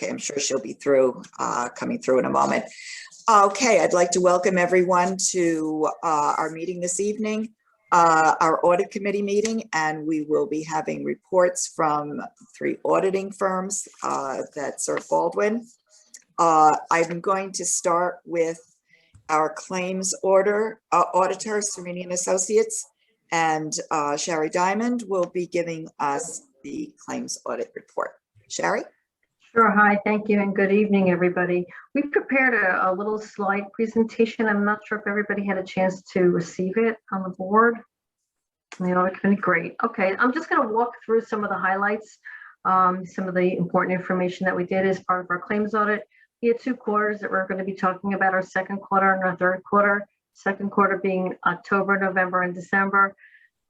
Okay, I'm sure she'll be through, coming through in a moment. Okay, I'd like to welcome everyone to our meeting this evening, our audit committee meeting, and we will be having reports from 3 auditing firms that serve Baldwin. I'm going to start with our claims auditor, Sereni and Associates, and Sherry Diamond will be giving us the claims audit report. Sherry? Sure. Hi, thank you, and good evening, everybody. We prepared a little slide presentation. I'm not sure if everybody had a chance to receive it on the board. The audit committee, great. Okay, I'm just going to walk through some of the highlights, some of the important information that we did as part of our claims audit. We had 2 quarters that we're going to be talking about, our second quarter and our third quarter. Second quarter being October, November, and December.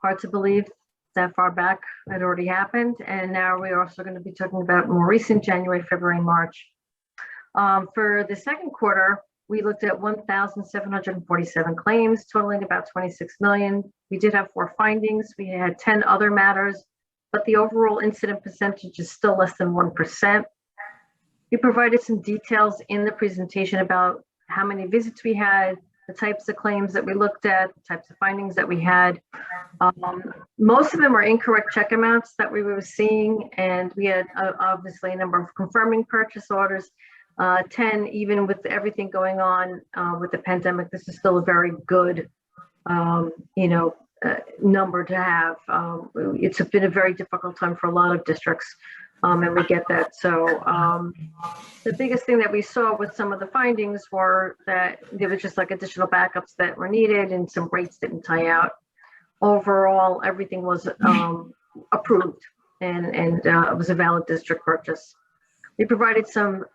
Hard to believe that far back it already happened, and now we're also going to be talking about more recent January, February, March. For the second quarter, we looked at 1,747 claims totaling about 26 million. We did have 4 findings. We had 10 other matters, but the overall incident percentage is still less than 1%. We provided some details in the presentation about how many visits we had, the types of claims that we looked at, the types of findings that we had. Most of them are incorrect check amounts that we were seeing, and we had obviously a number of confirming purchase orders. 10, even with everything going on with the pandemic, this is still a very good, number to have. It's been a very difficult time for a lot of districts. And we get that. So the biggest thing that we saw with some of the findings were that there was just like additional backups that were needed and some rates didn't tie out. Overall, everything was approved and it was a valid district purchase. We provided some,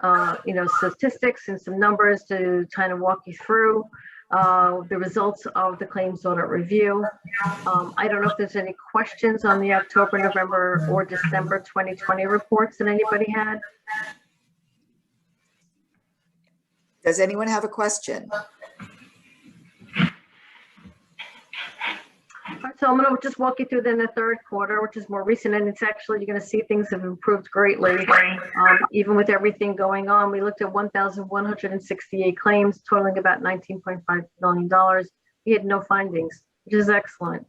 statistics and some numbers to kind of walk you through the results of the claims audit review. I don't know if there's any questions on the October, November, or December 2020 reports that anybody had. Does anyone have a question? So I'm going to just walk you through then the third quarter, which is more recent, and it's actually, you're going to see things have improved greatly. Even with everything going on, we looked at 1,168 claims totaling about $19.5 million. We had no findings, which is excellent.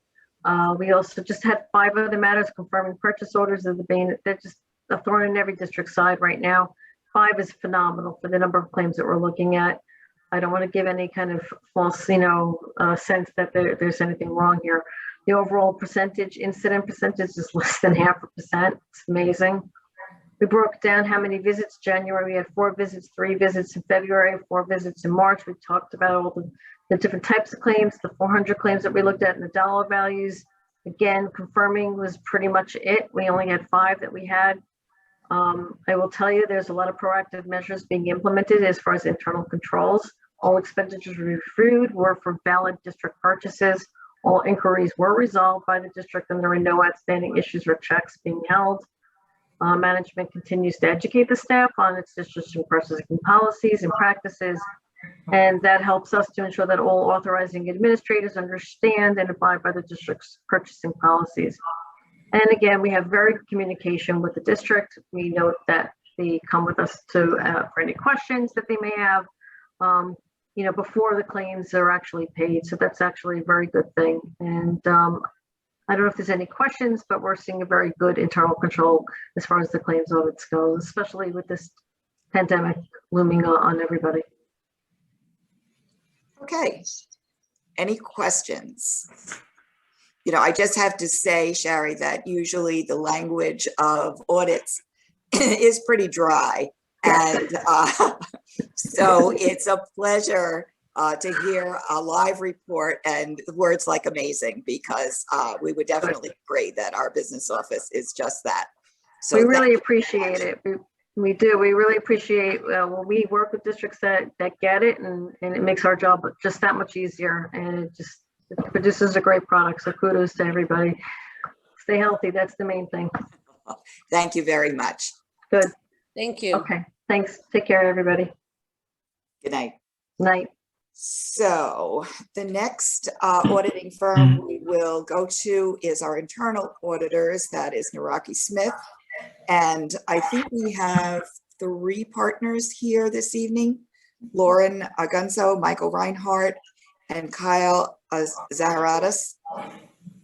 We also just had 5 other matters confirming purchase orders of the bane. They're just a thorn in every district side right now. 5 is phenomenal for the number of claims that we're looking at. I don't want to give any kind of false, sense that there's anything wrong here. The overall incident percentage is less than 0.5%. It's amazing. We broke down how many visits. January, we had 4 visits, 3 visits in February, 4 visits in March. We talked about all the different types of claims, the 400 claims that we looked at and the dollar values. Again, confirming was pretty much it. We only had 5 that we had. I will tell you, there's a lot of proactive measures being implemented as far as internal controls. All expenditures reviewed were for valid district purchases. All inquiries were resolved by the district, and there were no outstanding issues or checks being held. Management continues to educate the staff on its district purchasing policies and practices, and that helps us to ensure that all authorizing administrators understand and abide by the district's purchasing policies. And again, we have very good communication with the district. We note that they come with us for any questions that they may have, before the claims are actually paid. So that's actually a very good thing. And I don't know if there's any questions, but we're seeing a very good internal control as far as the claims audits go, especially with this pandemic looming on everybody. Okay. Any questions? I just have to say, Sherry, that usually the language of audits is pretty dry. And so it's a pleasure to hear a live report and words like amazing, because we would definitely agree that our business office is just that. So we really appreciate it. We do. We really appreciate when we work with districts that get it, and it makes our job just that much easier. And it produces a great product. So kudos to everybody. Stay healthy. That's the main thing. Thank you very much. Good. Thank you. Okay. Thanks. Take care, everybody. Good night. Night. So the next auditing firm we will go to is our internal auditors. That is Naraki Smith. And I think we have three partners here this evening. Lauren Agunzo, Michael Reinhardt, and Kyle Zaharadas.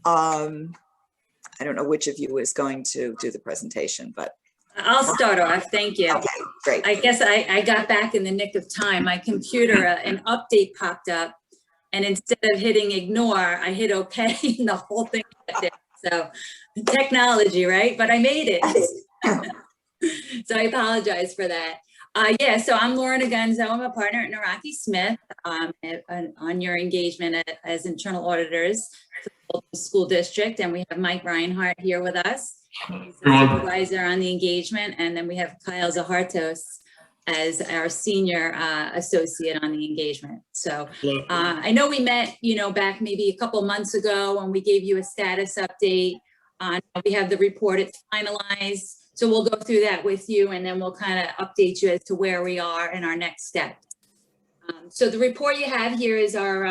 I don't know which of you is going to do the presentation, but. I'll start off. Thank you. Okay, great. I guess I got back in the nick of time. My computer, an update popped up, and instead of hitting ignore, I hit OK, and the whole thing got there. So technology, right? But I made it. So I apologize for that. Yeah, so I'm Lauren Agunzo. I'm a partner at Naraki Smith on your engagement as internal auditors for the Baldwin School District. And we have Mike Reinhardt here with us. He's the supervisor on the engagement. And then we have Kyle Zahartos as our senior associate on the engagement. So I know we met, back maybe a couple months ago when we gave you a status update. We have the report, it's finalized. So we'll go through that with you, and then we'll kind of update you as to where we are in our next steps. So the report you have here is our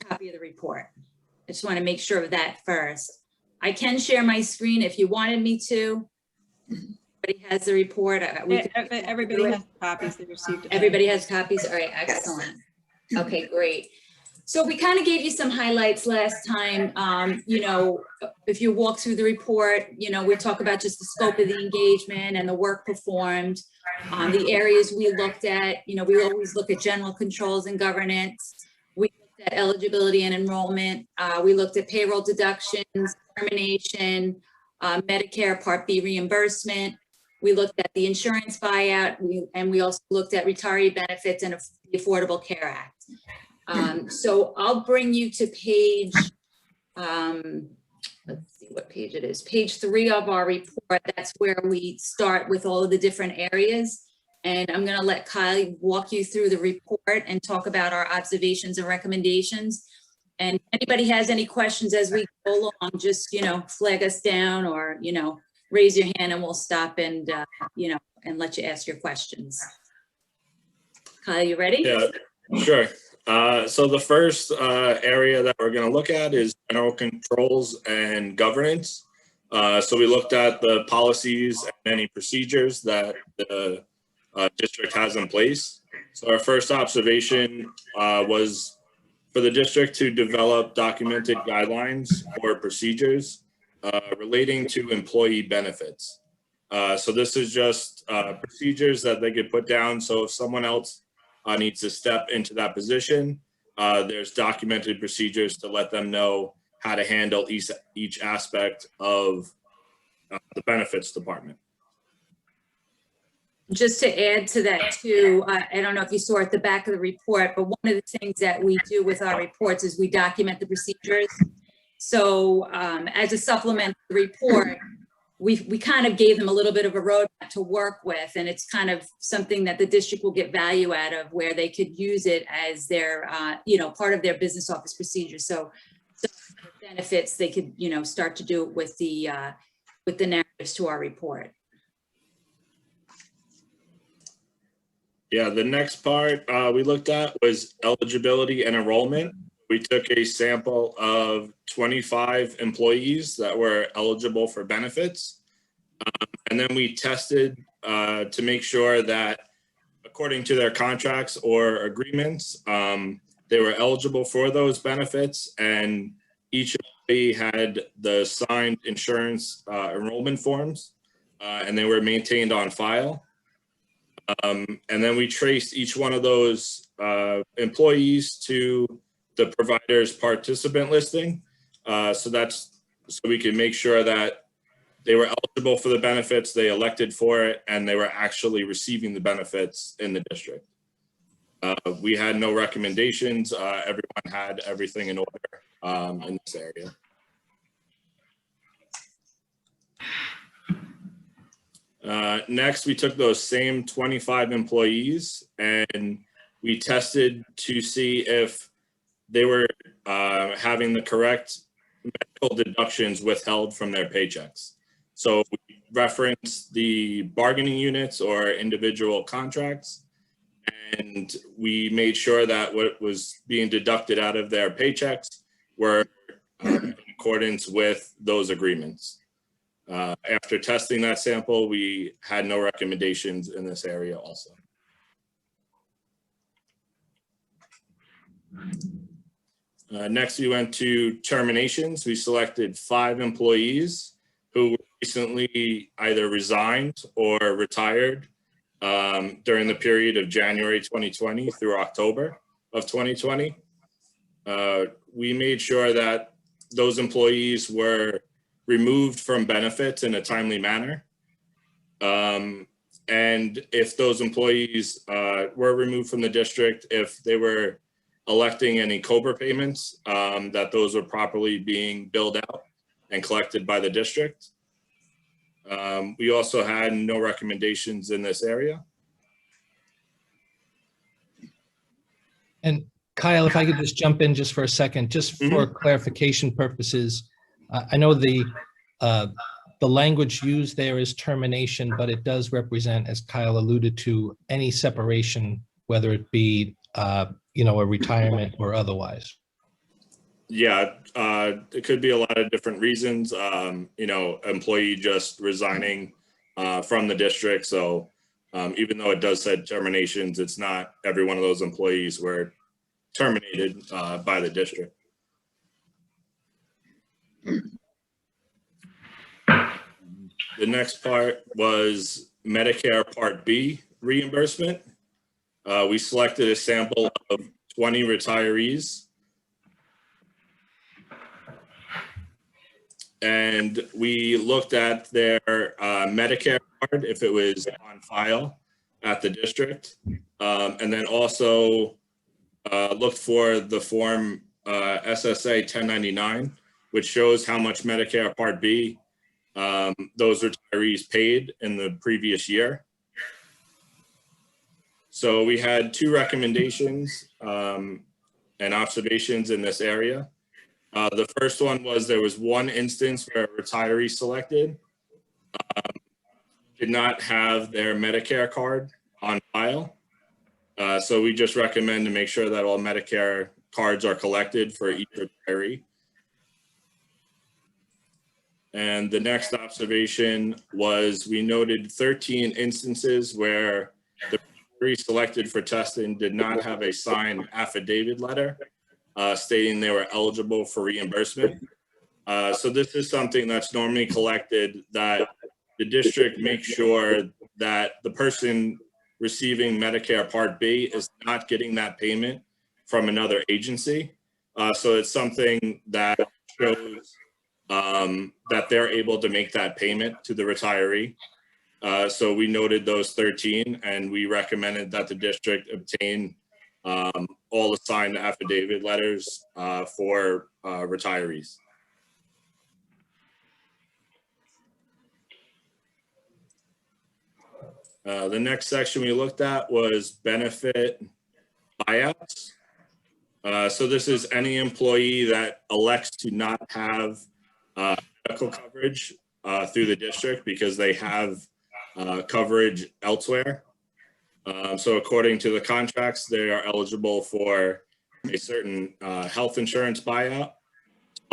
copy of the report. I just want to make sure of that first. I can share my screen if you wanted me to. Everybody has the report. Everybody has copies. They received it. Everybody has copies. All right, excellent. Okay, great. So we kind of gave you some highlights last time. If you walk through the report, we talk about just the scope of the engagement and the work performed, the areas we looked at. We always look at general controls and governance. We looked at eligibility and enrollment. We looked at payroll deductions, termination, Medicare Part B reimbursement. We looked at the insurance buyout, and we also looked at retiree benefits and the Affordable Care Act. So I'll bring you to page, let's see what page it is, page 3 of our report. That's where we start with all of the different areas. And I'm going to let Kyle walk you through the report and talk about our observations and recommendations. And if anybody has any questions as we go along, just, flag us down or, raise your hand and we'll stop and, and let you ask your questions. Kyle, you ready? Yeah, sure. So the first area that we're going to look at is general controls and governance. So we looked at the policies and any procedures that the district has in place. So our first observation was for the district to develop documented guidelines or procedures relating to employee benefits. So this is just procedures that they could put down. So if someone else needs to step into that position, there's documented procedures to let them know how to handle each aspect of the benefits department. Just to add to that too, I don't know if you saw at the back of the report, but one of the things that we do with our reports is we document the procedures. So as a supplement to the report, we kind of gave them a little bit of a roadmap to work with, and it's kind of something that the district will get value out of, where they could use it as their, part of their business office procedure. So benefits, they could, start to do it with the narratives to our report. Yeah, the next part we looked at was eligibility and enrollment. We took a sample of 25 employees that were eligible for benefits. And then we tested to make sure that according to their contracts or agreements, they were eligible for those benefits, and each employee had the signed insurance enrollment forms, and they were maintained on file. And then we traced each one of those employees to the provider's participant listing. So we can make sure that they were eligible for the benefits, they elected for it, and they were actually receiving the benefits in the district. We had no recommendations. Everyone had everything in order in this area. Next, we took those same 25 employees and we tested to see if they were having the correct medical deductions withheld from their paychecks. So we referenced the bargaining units or individual contracts, and we made sure that what was being deducted out of their paychecks were in accordance with those agreements. After testing that sample, we had no recommendations in this area also. Next, we went to terminations. We selected 5 employees who recently either resigned or retired during the period of January 2020 through October of 2020. We made sure that those employees were removed from benefits in a timely manner. And if those employees were removed from the district, if they were electing any COBRA payments, that those were properly being billed out and collected by the district. We also had no recommendations in this area. And Kyle, if I could just jump in just for a second, just for clarification purposes, I know the language used there is termination, but it does represent, as Kyle alluded to, any separation, whether it be a retirement or otherwise. Yeah, it could be a lot of different reasons. Employee just resigning from the district. So even though it does say terminations, it's not every one of those employees were terminated by the district. The next part was Medicare Part B reimbursement. We selected a sample of 20 retirees. And we looked at their Medicare card, if it was on file at the district. And then also looked for the form SSA 1099, which shows how much Medicare Part B those retirees paid in the previous year. So we had 2 recommendations and observations in this area. The first one was there was one instance where a retiree selected did not have their Medicare card on file. So we just recommend to make sure that all Medicare cards are collected for each retiree. And the next observation was we noted 13 instances where the retiree selected for testing did not have a signed affidavit letter stating they were eligible for reimbursement. So this is something that's normally collected, that the district makes sure that the person receiving Medicare Part B is not getting that payment from another agency. So it's something that shows that they're able to make that payment to the retiree. So we noted those 13, and we recommended that the district obtain all the signed affidavit letters for retirees. The next section we looked at was benefit buyouts. So this is any employee that elects to not have medical coverage through the district because they have coverage elsewhere. So according to the contracts, they are eligible for a certain health insurance buyout.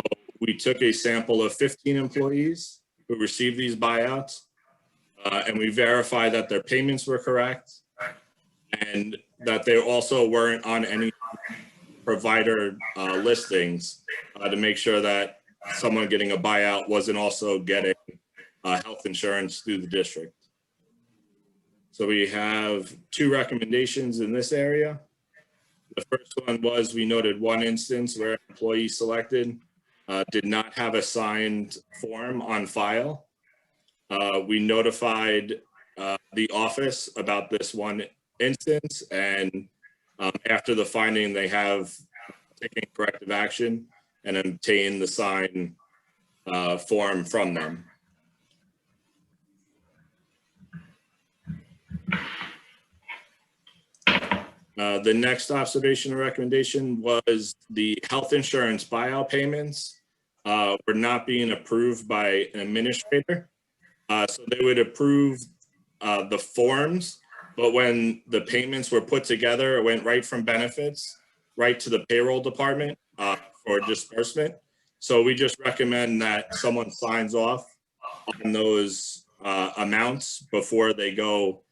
So we took a sample of 15 employees who received these buyouts, and we verified that their payments were correct and that they also weren't on any provider listings to make sure that someone getting a buyout wasn't also getting health insurance through the district. So we have 2 recommendations in this area. The first one was we noted one instance where an employee selected did not have a signed form on file. We notified the office about this one instance, and after the finding, they have taken corrective action and obtained the signed form from them. The next observation or recommendation was the health insurance buyout payments were not being approved by an administrator. So they would approve the forms, but when the payments were put together, it went right from benefits right to the payroll department for disbursement. So we just recommend that someone signs off on those amounts before they go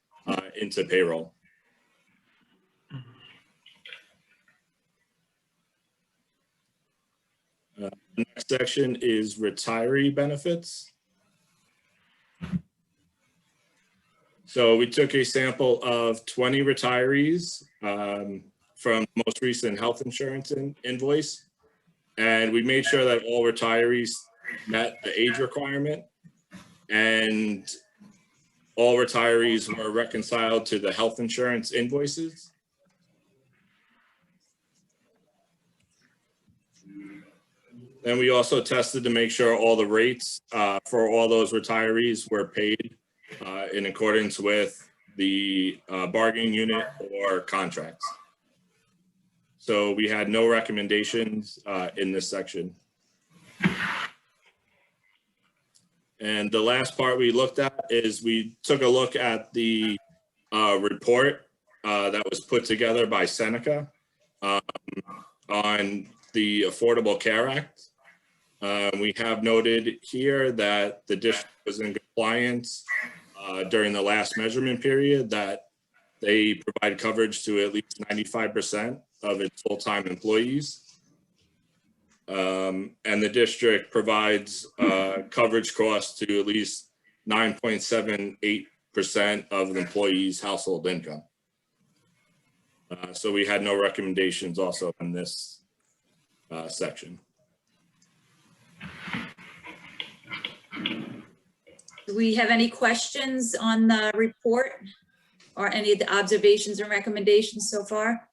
into payroll. The next section is retiree benefits. So we took a sample of 20 retirees from the most recent health insurance invoice, and we made sure that all retirees met the age requirement, and all retirees were reconciled to the health insurance invoices. And we also tested to make sure all the rates for all those retirees were paid in accordance with the bargaining unit or contracts. So we had no recommendations in this section. And the last part we looked at is we took a look at the report that was put together by Seneca on the Affordable Care Act. We have noted here that the district was in compliance during the last measurement period, that they provide coverage to at least 95% of its full-time employees. And the district provides coverage costs to at least 9.78% of the employees' household income. So we had no recommendations also in this section. Do we have any questions on the report or any of the observations and recommendations so far?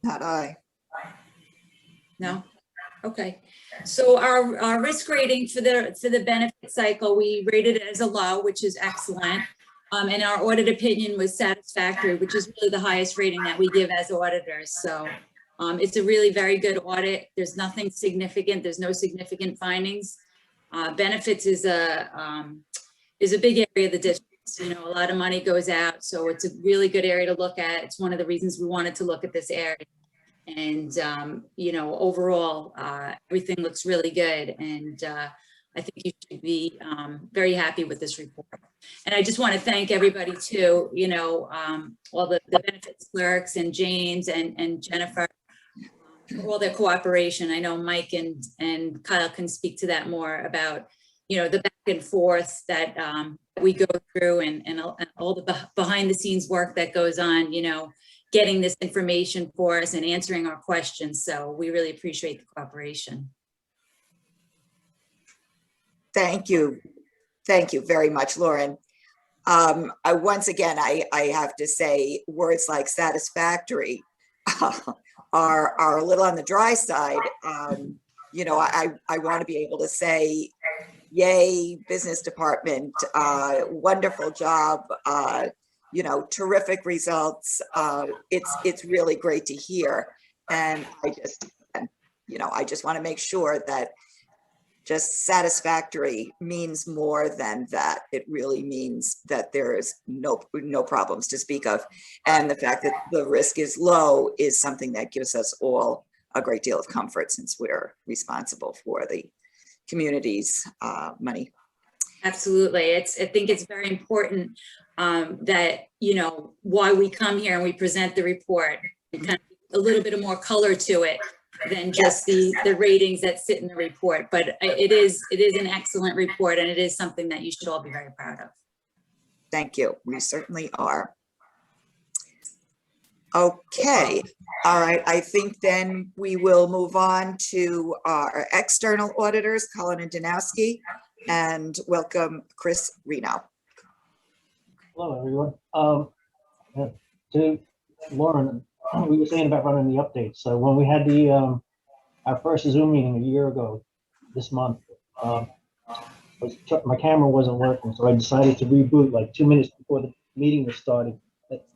Not I. No? Okay. So our risk rating for the benefit cycle, we rated it as a low, which is excellent. And our audit opinion was satisfactory, which is really the highest rating that we give as auditors. So it's a really very good audit. There's nothing significant. There's no significant findings. Benefits is a big area of the district. You know, a lot of money goes out, so it's a really good area to look at. It's one of the reasons we wanted to look at this area. And, you know, overall, everything looks really good. And I think you should be very happy with this report. And I just want to thank everybody too, you know, all the benefits clerks and James and Jennifer for all their cooperation. I know Mike and Kyle can speak to that more about, you know, the back and forth that we go through and all the behind the scenes work that goes on, you know, getting this information for us and answering our questions. So we really appreciate the cooperation. Thank you. Thank you very much, Lauren. Once again, I have to say words like satisfactory are a little on the dry side. You know, I want to be able to say, yay, business department, wonderful job, you know, terrific results. It's really great to hear. And you know, I just want to make sure that just satisfactory means more than that. It really means that there is no problems to speak of. And the fact that the risk is low is something that gives us all a great deal of comfort, since we're responsible for the community's money. Absolutely. I think it's very important that, you know, why we come here and we present the report, and kind of a little bit of more color to it than just the ratings that sit in the report. But it is an excellent report, and it is something that you should all be very proud of. Thank you. We certainly are. Okay. All right. I think then we will move on to our external auditors, Colin and Danowski, and welcome Chris Reno. Hello, everyone. To Lauren, we were saying about running the updates. So when we had the our first Zoom meeting a year ago this month, my camera wasn't working, so I decided to reboot like 2 minutes before the meeting was started.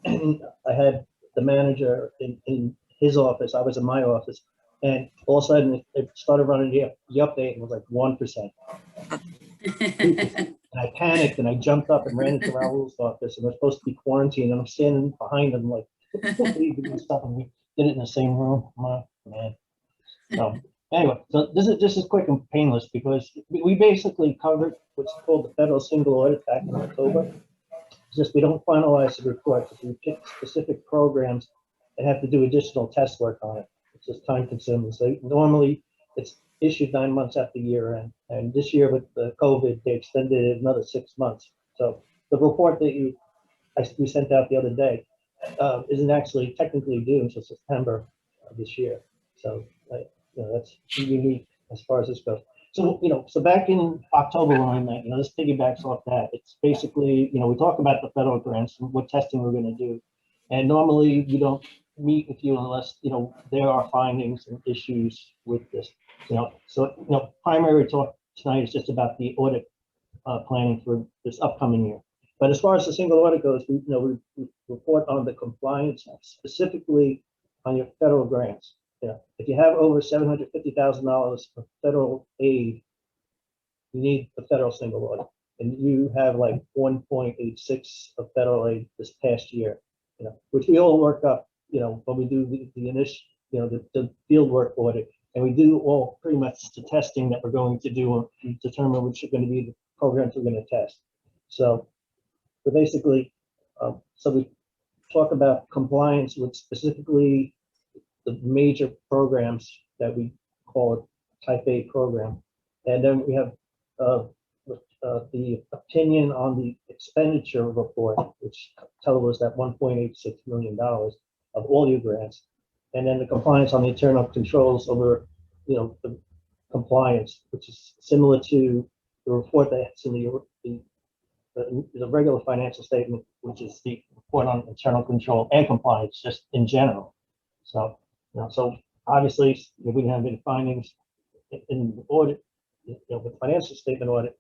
And I had the manager in his office, I was in my office, and all of a sudden it started running the update and it was like 1%. And I panicked and I jumped up and ran into Raul's office, and we're supposed to be quarantined, and I'm standing behind him like, I can't believe we did stuff, and we did it in the same room. Oh, man. So Anyway, so this is quick and painless because we basically covered what's called the federal single audit back in October. It's just we don't finalize the report because we pick specific programs and have to do additional test work on it. It's just time consuming. So normally it's issued 9 months after year end, and this year with the COVID, they extended it another 6 months. So the report that we sent out the other day isn't actually technically due until September of this year. So that's unique as far as this goes. So, so back in October when I met, this piggybacks off that. It's basically, we talk about the federal grants and what testing we're going to do. And normally we don't meet with you unless, there are findings and issues with this, So, primary talk tonight is just about the audit planning for this upcoming year. But as far as the single audit goes, we report on the compliance specifically on your federal grants. If you have over $750,000 of federal aid, you need the federal single audit. And you have like 1.86 of federal aid this past year, which we all work up, when we do the initial, the field work audit. And we do all pretty much the testing that we're going to do to determine which are going to be the programs we're going to test. So basically, so we talk about compliance with specifically the major programs that we call a type A program. And then we have the opinion on the expenditure report, which tells us that $1.86 million of all your grants. And then the compliance on the internal controls over, the compliance, which is similar to the report that's in the regular financial statement, which is the report on internal control and compliance, just in general. So, so obviously, we didn't have any findings in the audit, with financial statement audit.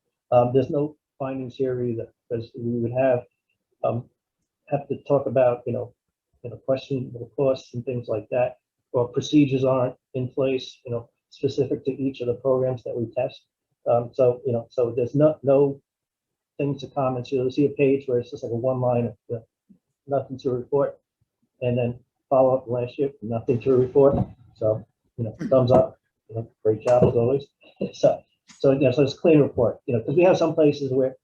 There's no findings here either, because we would have to talk about, questionable costs and things like that, or procedures aren't in place, specific to each of the programs that we test. So, so there's no things to comment. So you'll see a page where it's just like a one line of nothing to report, and then follow up last year, nothing to report. So, thumbs up, great job as always. so it's a clean report, because we have some places where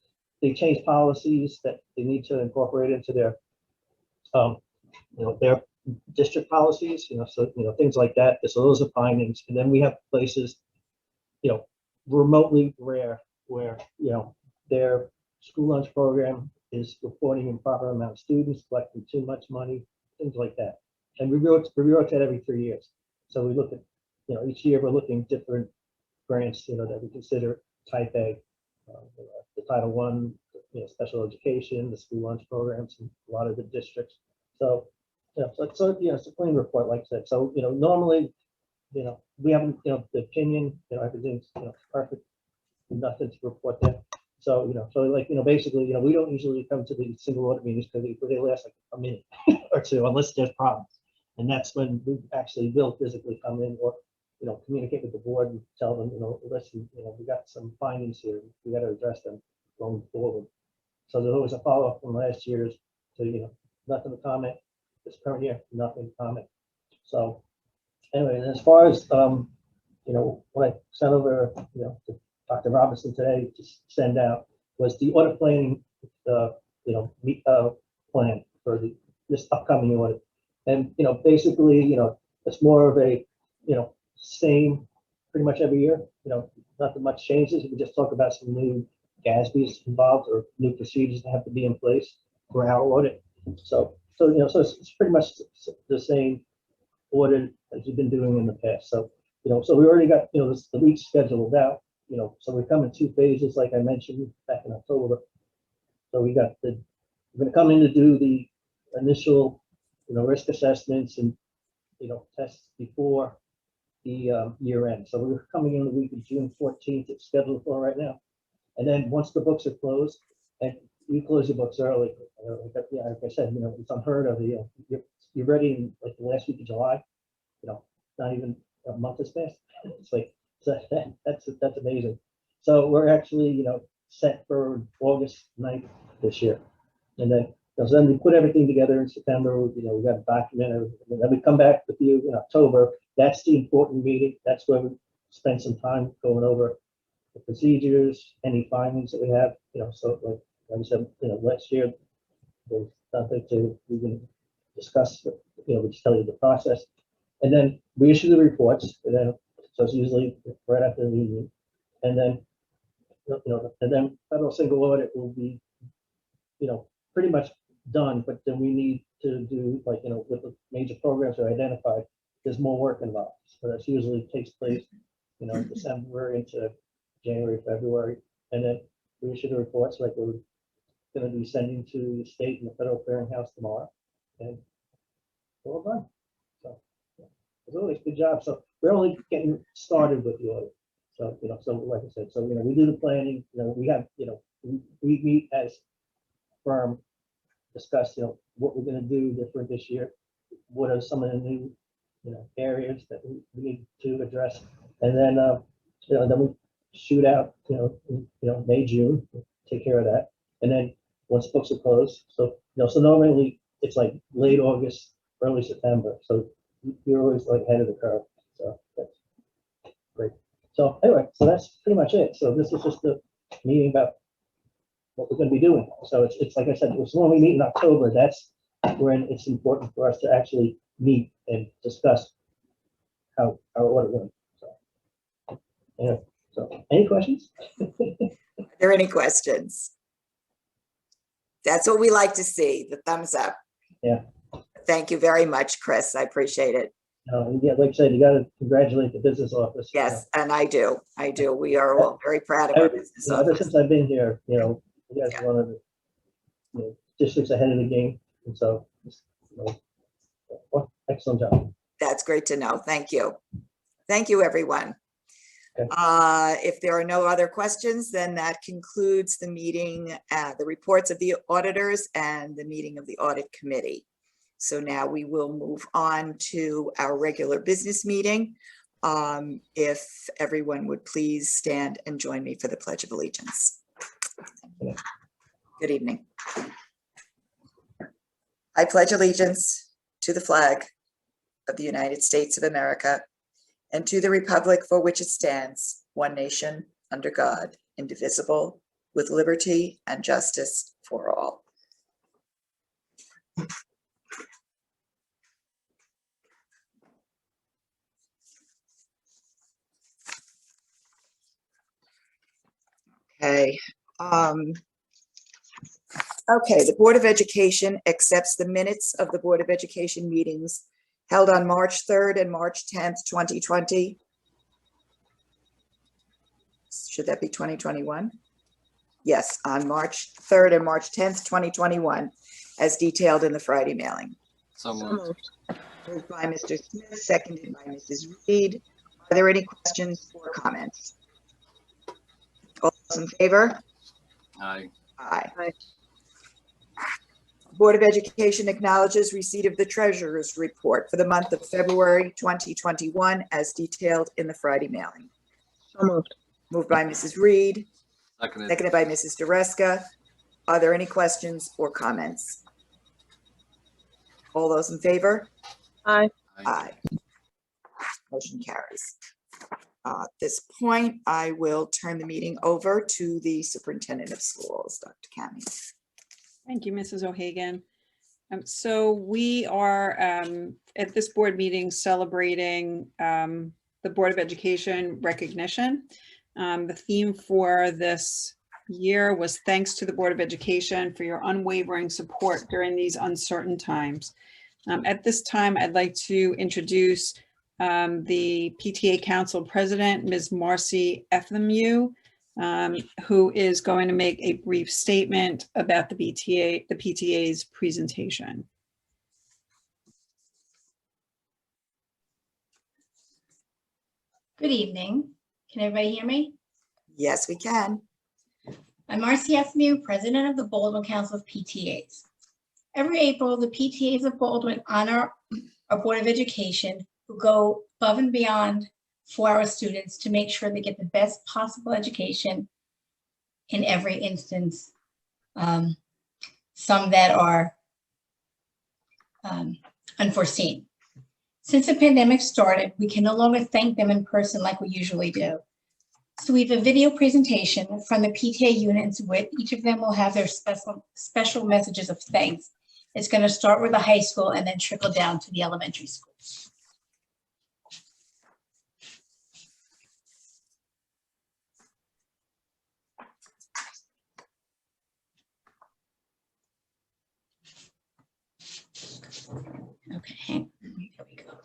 they change policies that they need to incorporate into their district policies, so, things like that. So those are findings. And then we have places, remotely rare where, their school lunch program is reporting improper amount of students, collecting too much money, things like that. And we rotate every 3 years. So we look at, each year we're looking at different grants, that we consider type A, the Title I, special education, the school lunch programs, and a lot of the districts. So, it's a clean report, like I said. So, normally, we haven't, the opinion, everything's, perfect, nothing to report there. So, basically, we don't usually come to the single audit meetings because they last like a minute or two, unless there's problems. And that's when we actually will physically come in or, communicate with the board and tell them, listen, we got some findings here. We got to address them going forward. So there's always a follow-up from last year's to, nothing to comment. This current year, nothing to comment. So anyway, and as far as, what I sent over, to Dr. Robinson today to send out was the audit planning, plan for this upcoming audit. And, basically, it's more of a, same pretty much every year, nothing much changes. We just talk about some new GASBs involved or new procedures that have to be in place for our audit. So it's pretty much the same audit as you've been doing in the past. So, so we already got, the week scheduled out, so we come in 2 phases, like I mentioned back in October. So we're going to come in to do the initial, risk assessments and, tests before the year end. So we're coming in the week of June 14th, it's scheduled for right now. And then once the books are closed, and you close your books early, like I said, it's unheard of. You're ready in like the last week of July, not even a month has passed. It's like, so that's amazing. So we're actually, set for August 9th this year. And then, so then we put everything together in September, we got a document, and then we come back with you in October. That's the important meeting. That's where we spend some time going over the procedures, any findings that we have, so like I said, last year, there's nothing to even discuss, we just tell you the process. And then we issue the reports, and then, so it's usually right after the meeting. And then, and then federal single audit will be, pretty much done, but then we need to do, like, with the major programs that are identified, there's more work involved. So that's usually takes place, December into January, February. And then we issue the reports like we're going to be sending to the state and the federal clearinghouse tomorrow. And we're all done. So it's always a good job. So we're only getting started with the audit. So, so like I said, so, we do the planning, we have, we meet as firm, discuss, what we're going to do different this year. What are some of the new, areas that we need to address. And then, then we shoot out, May, June, take care of that. And then once books are closed, so, so normally it's like late August, early September. So you're always like ahead of the curve. So that's great. So anyway, so that's pretty much it. So this is just the meeting about what we're going to be doing. So it's like I said, it's when we meet in October, that's when it's important for us to actually meet and discuss how our audit went. So, yeah. So any questions? Are there any questions? That's what we like to see, the thumbs up. Yeah. Thank you very much, Chris. I appreciate it. Yeah, like I said, you got to congratulate the business office. Yes, and I do. We are all very proud of our business Ever office. since I've been here, you guys are one of the districts ahead of the game. And so, excellent job. That's great to know. Thank you. Thank you, everyone. Okay. If there are no other questions, then that concludes the meeting, the reports of the auditors and the meeting of the audit committee. So now we will move on to our regular business meeting. If everyone would please stand and join me for the Pledge of Allegiance. Good evening. I pledge allegiance to the flag of the United States of America and to the republic for which it stands, one nation, under God, indivisible, with liberty and justice for all. Okay. Okay, the Board of Education accepts the minutes of the Board of Education meetings held on March 3rd and March 10th, 2020. Should that be 2021? Yes, on March 3rd and March 10th, 2021, as detailed in the Friday mailing. So moved. Moved by Mr. Smith, seconded by Mrs. Reed. Are there any questions or comments? All those in favor? Aye. Aye. Aye. Board of Education acknowledges receipt of the treasurer's report for the month of February 2021 as detailed in the Friday mailing. So moved. Moved by Mrs. Reed, Seconded. seconded by Mrs. DeResca. Are there any questions or comments? All those in favor? Aye. Aye. Motion carries. At this point, I will turn the meeting over to the Superintendent of Schools, Dr. Kami. Thank you, Mrs. O'Hagan. So we are at this board meeting celebrating the Board of Education recognition. The theme for this year was thanks to the Board of Education for your unwavering support during these uncertain times. At this time, I'd like to introduce the PTA Council President, Ms. Marcy Efthamiou, who is going to make a brief statement about the PTA's presentation. Good evening. Can everybody hear me? Yes, we can. I'm Marcy Efthamiou, President of the Baldwin Council of PTAs. Every April, the PTAs of Baldwin honor our Board of Education who go above and beyond for our students to make sure they get the best possible education in every instance. Some that are unforeseen. Since the pandemic started, we can no longer thank them in person like we usually do. So we have a video presentation from the PTA units with each of them will have their special messages of thanks. It's going to start with the high school and then trickle down to the elementary school. Okay, there we go.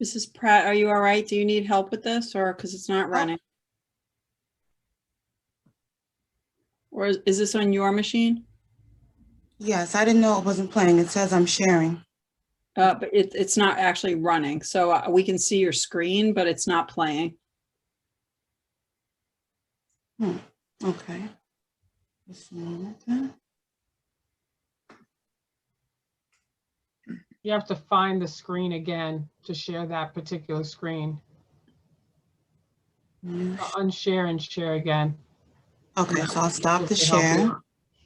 Mrs. Pratt, are you all right? Do you need help with this or because it's not running? Or is this on your machine? Yes, I didn't know it wasn't playing. It says I'm sharing. But it's not actually running. So we can see your screen, but it's not playing. Okay. Just a moment then. You have to find the screen again to share that particular screen. Unshare and share again. Okay, so I'll stop the share.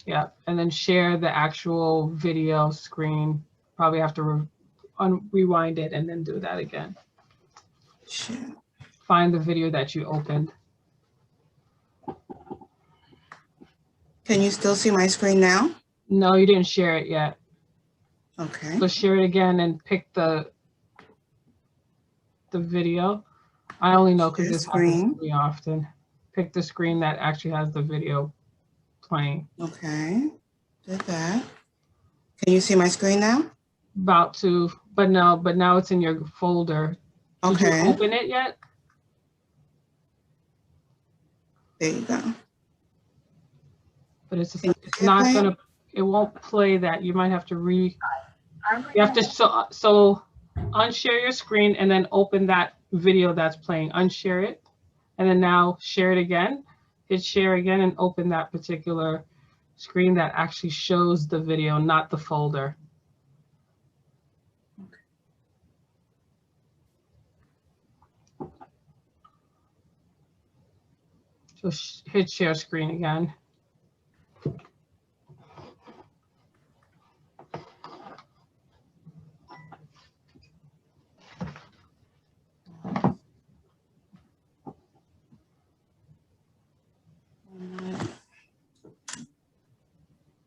Yeah, and then share the actual video screen. Probably have to rewind it and then do that again. Share. Find the video that you opened. Can you still see my screen now? No, you didn't share it yet. Okay. So share it again and pick the video. I only know because this happens to me often. Pick the screen that actually has the video playing. Okay, did that. Can you see my screen now? About to, but no, but now it's in your folder. Okay. Did you open it yet? There you go. But it's not gonna, it won't play that. You might have to you have to, so unshare your screen and then open that video that's playing, unshare it. And then now share it again, hit share again and open that particular screen that actually shows the video, not the folder. So hit share screen again.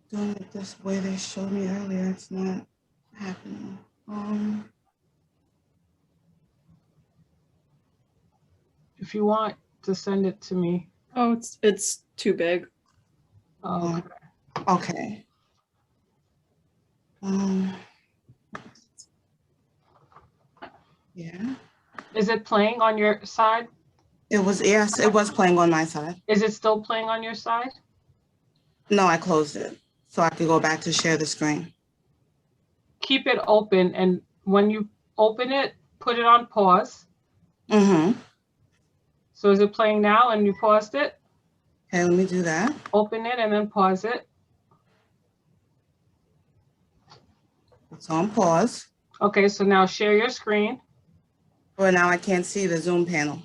Doing it this way they showed me earlier, it's not happening. If you want to send it to me. Oh, it's too big. Oh, okay. Yeah. Is it playing on your side? It was, yes, it was playing on my side. Is it still playing on your side? No, I closed it so I could go back to share the screen. Keep it open, and when you open it, put it on pause. Mm-hmm. So is it playing now and you paused it? Okay, let me do that. Open it and then pause it. It's on pause. Okay, so now share your screen. Well, now I can't see the Zoom panel.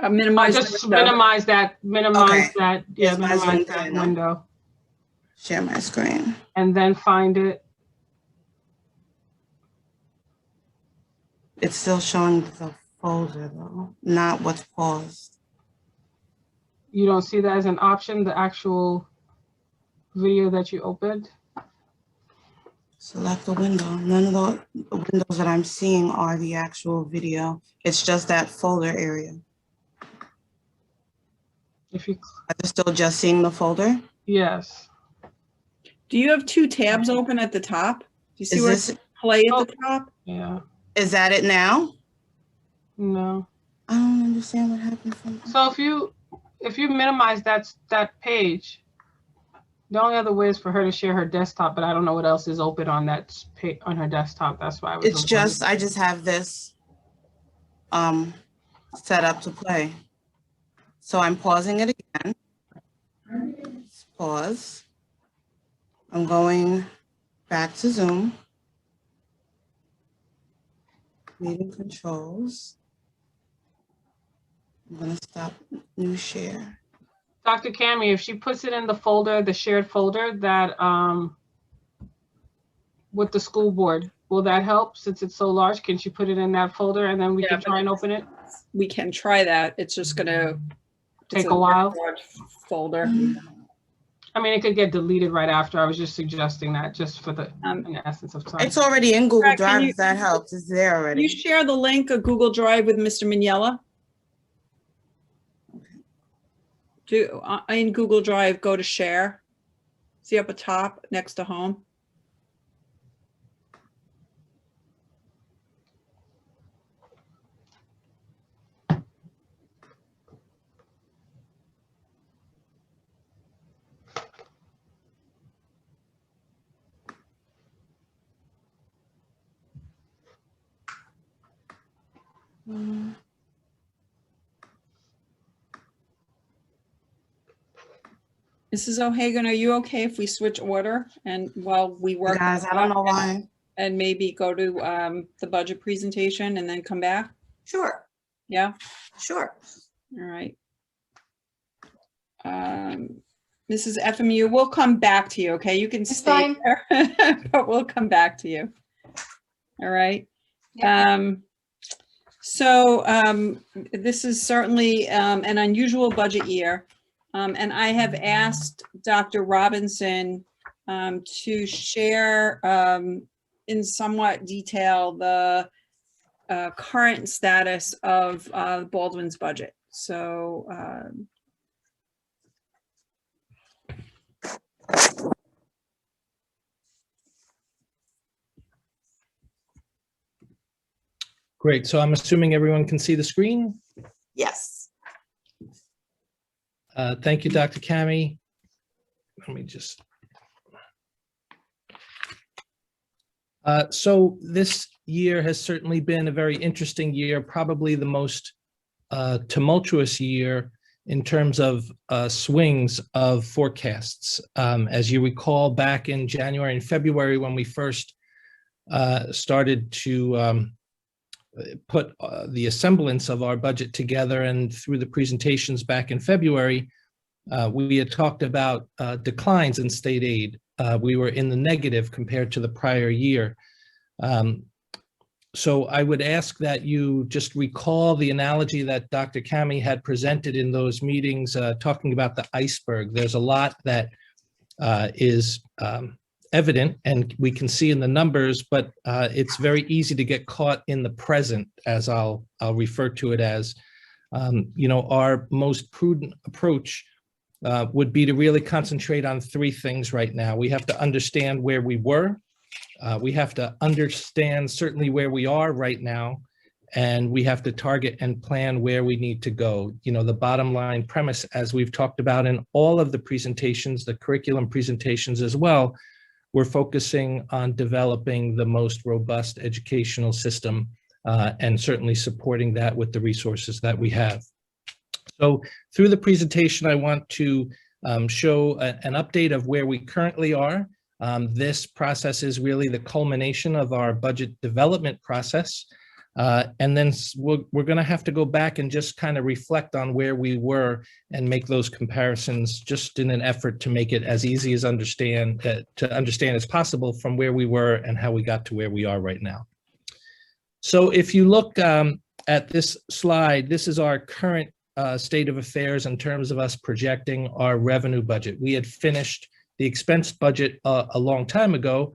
Minimize just minimize that. Minimize Okay. that. Yeah, Here's my minimize Zoom that panel. window. Share my screen. and then find it. It's still showing the folder though, not what's paused. You don't see that as an option, the actual video that you opened? Select the window. None of the windows that I'm seeing are the actual video. It's just that folder area. If you, I'm still just seeing the folder. yes. Do you have two tabs open at the top? Do you see Is where this, it's play at the top? Yeah, is that it now? no. I don't understand what happened from. So if you minimize that page, the only other way is for her to share her desktop, but I don't know what else is open on that on her desktop. That's why I was. It's just, I just have this set up to play. So I'm pausing it again. Let's pause. I'm going back to Zoom. Meeting controls. I'm gonna stop new share. Dr. Cami, if she puts it in the folder, the shared folder that with the school board, will that help since it's so large? Can she put it in that folder and then we can try and open it? We can try that. It's just gonna Take a while. large folder. I mean, it could get deleted right after. I was just suggesting that just for the in the essence of time. It's already in Google Brad, can Drive, you- if that helps. It's there Can already. you share the link of Google Drive with Mr. Mignella? In Google Drive, go to share. See up at top next to home. Mrs. O'Hagan, are you okay if we switch order and while we work? Guys, I don't know why. And maybe go to the budget presentation and then come back? Sure, Yeah, sure. all right. Mrs. FMU, we'll come back to you, okay? You can It's stay fine. there, but we'll come back to you. All right. This is certainly an unusual budget year. And I have asked Dr. Robinson to share in somewhat detail the current status of Baldwin's budget. So Great. So I'm assuming everyone can see the screen. Yes. Thank you, Dr. Cami. Let me just. So this year has certainly been a very interesting year, probably the most tumultuous year in terms of swings of forecasts. As you recall, back in January and February, when we first started to put the semblance of our budget together, and through the presentations back in February, we had talked about declines in state aid. We were in the negative compared to the prior year. So I would ask that you just recall the analogy that Dr. Cami had presented in those meetings, talking about the iceberg. There's a lot that is evident and we can see in the numbers, but it's very easy to get caught in the present, as I'll refer to it as. You know, our most prudent approach would be to really concentrate on three things right now. We have to understand where we were. We have to understand certainly where we are right now, and we have to target and plan where we need to go. You know, the bottom line premise, as we've talked about in all of the presentations, the curriculum presentations as well, we're focusing on developing the most robust educational system and certainly supporting that with the resources that we have. So through the presentation, I want to show an update of where we currently are. This process is really the culmination of our budget development process. And then we're going to have to go back and just kind of reflect on where we were and make those comparisons, just in an effort to make it as easy as to understand as possible from where we were and how we got to where we are right now. So if you look at this slide, this is our current state of affairs in terms of us projecting our revenue budget. We had finished the expense budget a long time ago,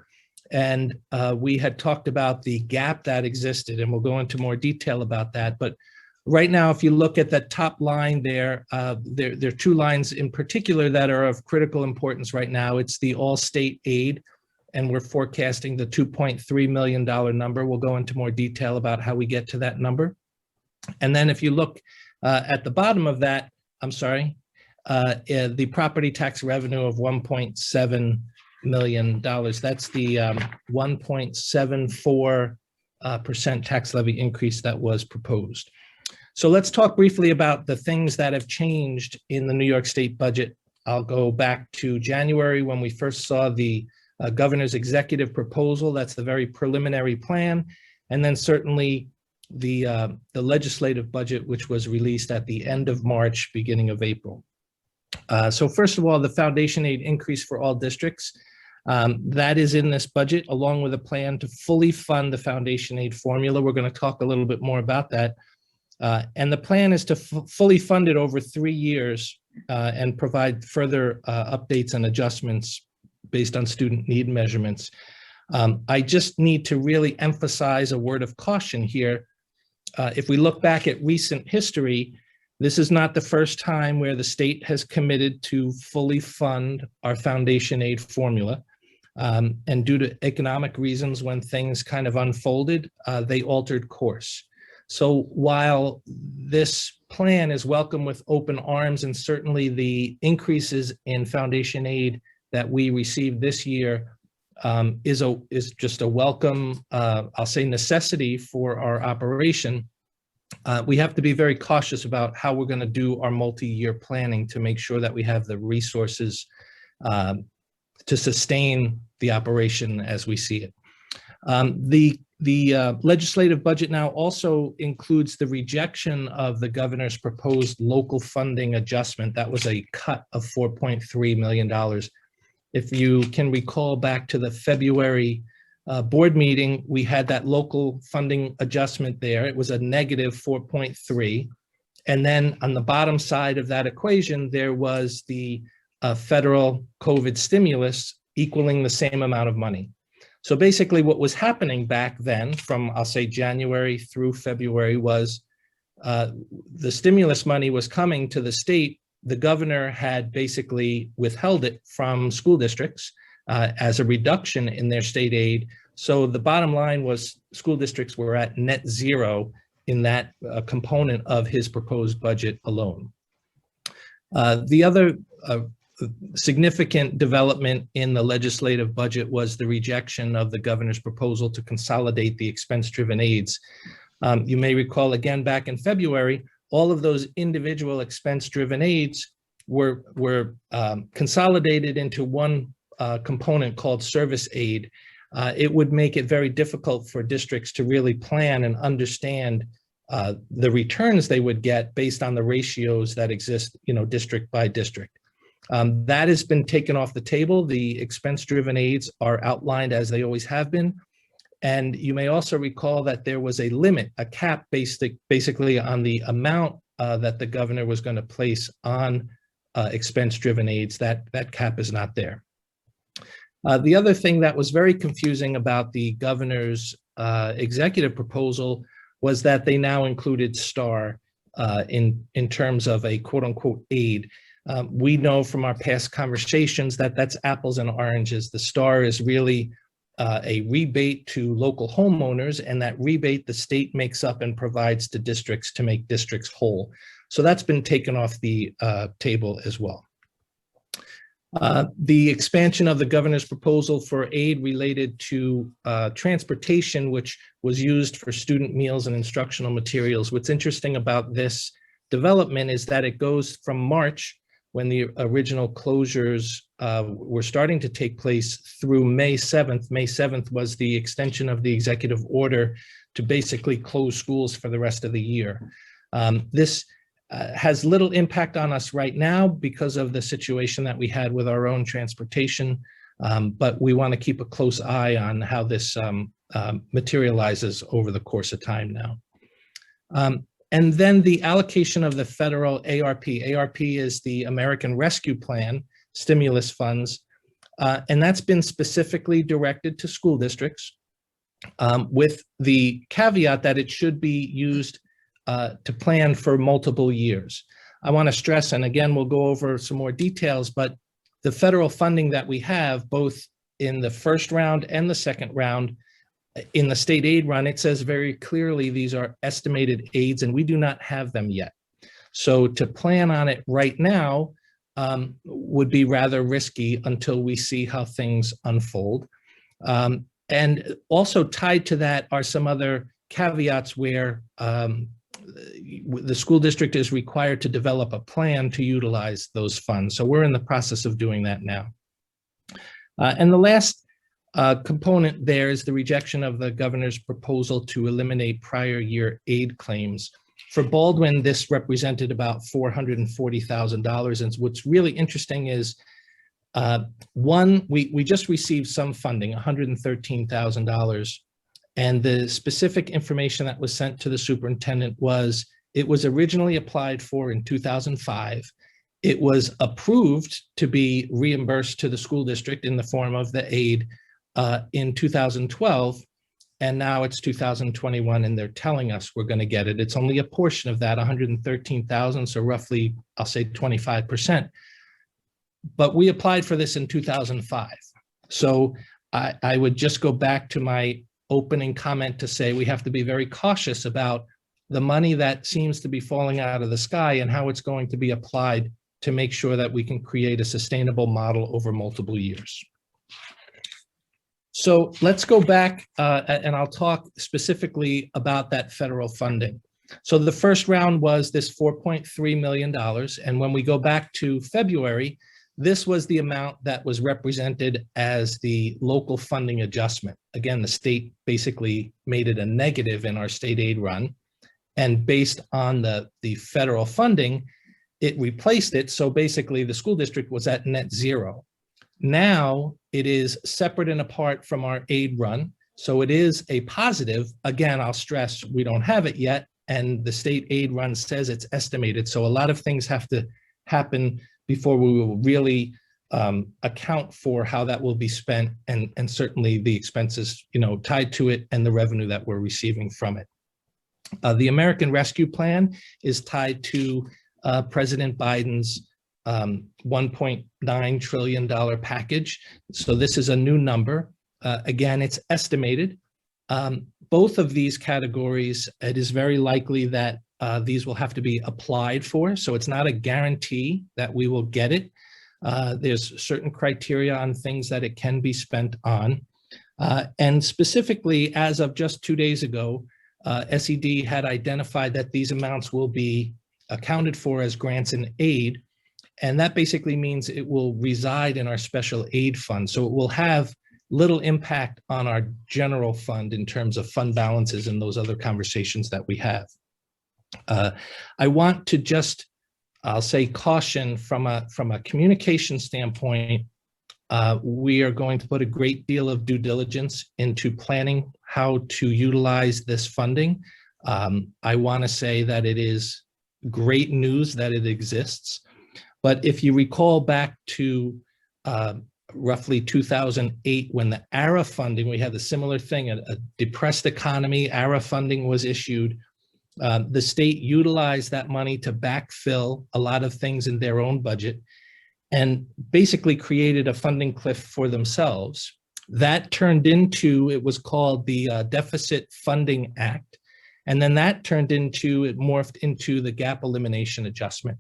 and we had talked about the gap that existed, and we'll go into more detail about that. But right now, if you look at that top line there, there are two lines in particular that are of critical importance right now. It's the all-state aid, and we're forecasting the $2.3 million number. We'll go into more detail about how we get to that number. And then if you look at the bottom of that, the property tax revenue of $1.7 million, that's the 1.74% tax levy increase that was proposed. So let's talk briefly about the things that have changed in the New York State budget. I'll go back to January when we first saw the governor's executive proposal. That's the very preliminary plan. And then certainly the legislative budget, which was released at the end of March, beginning of April. So first of all, the foundation aid increase for all districts, that is in this budget, along with a plan to fully fund the foundation aid formula. We're going to talk a little bit more about that. And the plan is to fully fund it over 3 years and provide further updates and adjustments based on student need measurements. I just need to really emphasize a word of caution here. If we look back at recent history, this is not the first time where the state has committed to fully fund our foundation aid formula. And due to economic reasons, when things kind of unfolded, they altered course. So while this plan is welcome with open arms, and certainly the increases in foundation aid that we received this year is just a welcome, I'll say, necessity for our operation, we have to be very cautious about how we're going to do our multi-year planning to make sure that we have the resources to sustain the operation as we see it. The legislative budget now also includes the rejection of the governor's proposed local funding adjustment. That was a cut of $4.3 million. If you can recall back to the February board meeting, we had that local funding adjustment there. It was a negative 4.3. And then on the bottom side of that equation, there was the federal COVID stimulus equaling the same amount of money. So basically what was happening back then from, I'll say, January through February was the stimulus money was coming to the state. The governor had basically withheld it from school districts as a reduction in their state aid. So the bottom line was school districts were at net zero in that component of his proposed budget alone. The other significant development in the legislative budget was the rejection of the governor's proposal to consolidate the expense-driven aids. You may recall, again, back in February, all of those individual expense-driven aids were consolidated into one component called service aid. It would make it very difficult for districts to really plan and understand the returns they would get based on the ratios that exist, district by district. That has been taken off the table. The expense-driven aids are outlined as they always have been. And you may also recall that there was a limit, a cap basically on the amount that the governor was going to place on expense-driven aids. That cap is not there. The other thing that was very confusing about the governor's executive proposal was that they now included STAR in terms of a quote-unquote aid. We know from our past conversations that that's apples and oranges. The STAR is really a rebate to local homeowners, and that rebate the state makes up and provides to districts to make districts whole. So that's been taken off the table as well. The expansion of the governor's proposal for aid related to transportation, which was used for student meals and instructional materials. What's interesting about this development is that it goes from March, when the original closures were starting to take place, through May 7th. May 7th was the extension of the executive order to basically close schools for the rest of the year. This has little impact on us right now because of the situation that we had with our own transportation, but we want to keep a close eye on how this materializes over the course of time now. And then the allocation of the federal ARP. ARP is the American Rescue Plan stimulus funds, and that's been specifically directed to school districts with the caveat that it should be used to plan for multiple years. I want to stress, and again, we'll go over some more details, but the federal funding that we have, both in the first round and the second round, in the state aid run, it says very clearly these are estimated aids and we do not have them yet. So to plan on it right now would be rather risky until we see how things unfold. And also tied to that are some other caveats where the school district is required to develop a plan to utilize those funds. So we're in the process of doing that now. And the last component there is the rejection of the governor's proposal to eliminate prior year aid claims. For Baldwin, this represented about $440,000. And what's really interesting is, one, we just received some funding, $113,000. And the specific information that was sent to the superintendent was, it was originally applied for in 2005. It was approved to be reimbursed to the school district in the form of the aid in 2012, and now it's 2021, and they're telling us we're going to get it. It's only a portion of that, 113,000, so roughly, I'll say 25%. But we applied for this in 2005. So I would just go back to my opening comment to say we have to be very cautious about the money that seems to be falling out of the sky and how it's going to be applied to make sure that we can create a sustainable model over multiple years. So let's go back and I'll talk specifically about that federal funding. So the first round was this $4.3 million. And when we go back to February, this was the amount that was represented as the local funding adjustment. Again, the state basically made it a negative in our state aid run. And based on the federal funding, it replaced it. So basically the school district was at net zero. Now it is separate and apart from our aid run. So it is a positive. Again, I'll stress we don't have it yet. And the state aid run says it's estimated. So a lot of things have to happen before we will really account for how that will be spent and certainly the expenses, tied to it and the revenue that we're receiving from it. The American Rescue Plan is tied to President Biden's $1.9 trillion package. So this is a new number. Again, it's estimated. Both of these categories, it is very likely that these will have to be applied for. So it's not a guarantee that we will get it. There's certain criteria on things that it can be spent on. And specifically, as of just 2 days ago, SED had identified that these amounts will be accounted for as grants and aid. And that basically means it will reside in our special aid fund. So it will have little impact on our general fund in terms of fund balances and those other conversations that we have. I want to just, I'll say, caution from a communication standpoint. We are going to put a great deal of due diligence into planning how to utilize this funding. I want to say that it is great news that it exists. But if you recall back to roughly 2008, when the ARA funding, we had a similar thing, a depressed economy, ARA funding was issued. The state utilized that money to backfill a lot of things in their own budget and basically created a funding cliff for themselves. That turned into, it was called the Deficit Funding Act. And then that turned into, it morphed into the gap elimination adjustment.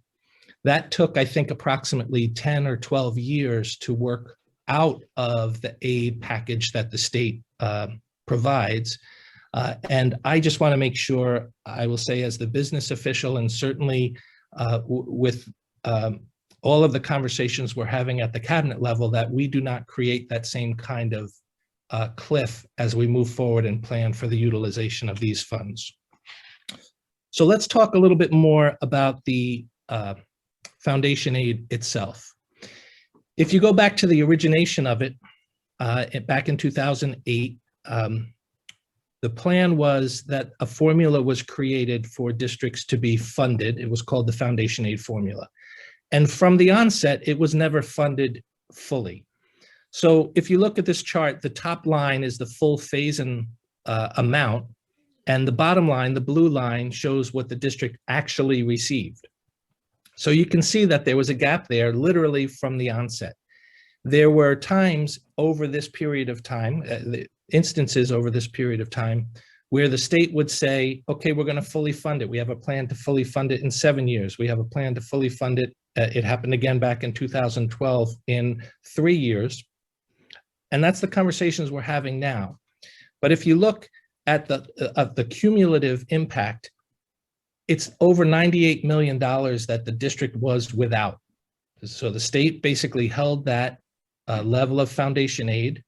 That took, I think, approximately 10 or 12 years to work out of the aid package that the state provides. And I just want to make sure, I will say as the business official, and certainly with all of the conversations we're having at the cabinet level, that we do not create that same kind of cliff as we move forward and plan for the utilization of these funds. So let's talk a little bit more about the foundation aid itself. If you go back to the origination of it, back in 2008, the plan was that a formula was created for districts to be funded. It was called the foundation aid formula. And from the onset, it was never funded fully. So if you look at this chart, the top line is the full phase-in amount, and the bottom line, the blue line, shows what the district actually received. So you can see that there was a gap there literally from the onset. There were times over this period of time, instances over this period of time, where the state would say, okay, we're going to fully fund it. We have a plan to fully fund it in 7 years. We have a plan to fully fund it. It happened again back in 2012 in 3 years. And that's the conversations we're having now. But if you look at the cumulative impact, it's over $98 million that the district was without. So the state basically held that level of foundation aid.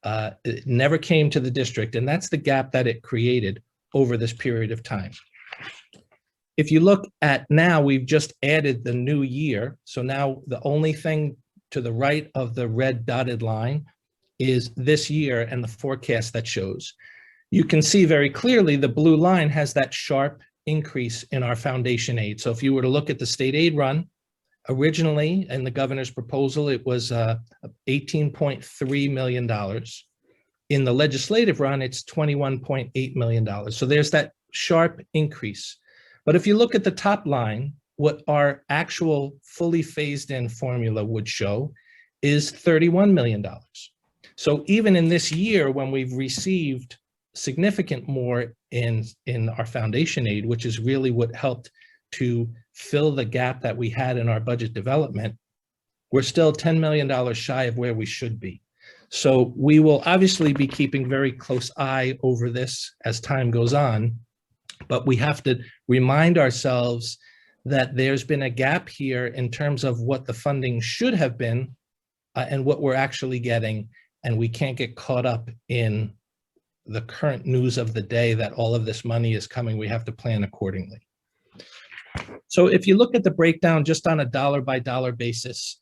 It never came to the district, and that's the gap that it created over this period of time. If you look at now, we've just added the new year. So now the only thing to the right of the red dotted line is this year and the forecast that shows. You can see very clearly the blue line has that sharp increase in our foundation aid. So if you were to look at the state aid run, originally in the governor's proposal, it was $18.3 million. In the legislative run, it's $21.8 million. So there's that sharp increase. But if you look at the top line, what our actual fully phased in formula would show is $31 million. So even in this year, when we've received significant more in our foundation aid, which is really what helped to fill the gap that we had in our budget development, we're still $10 million shy of where we should be. So we will obviously be keeping very close eye over this as time goes on, but we have to remind ourselves that there's been a gap here in terms of what the funding should have been and what we're actually getting, and we can't get caught up in the current news of the day that all of this money is coming. We have to plan accordingly. So if you look at the breakdown just on a dollar by dollar basis,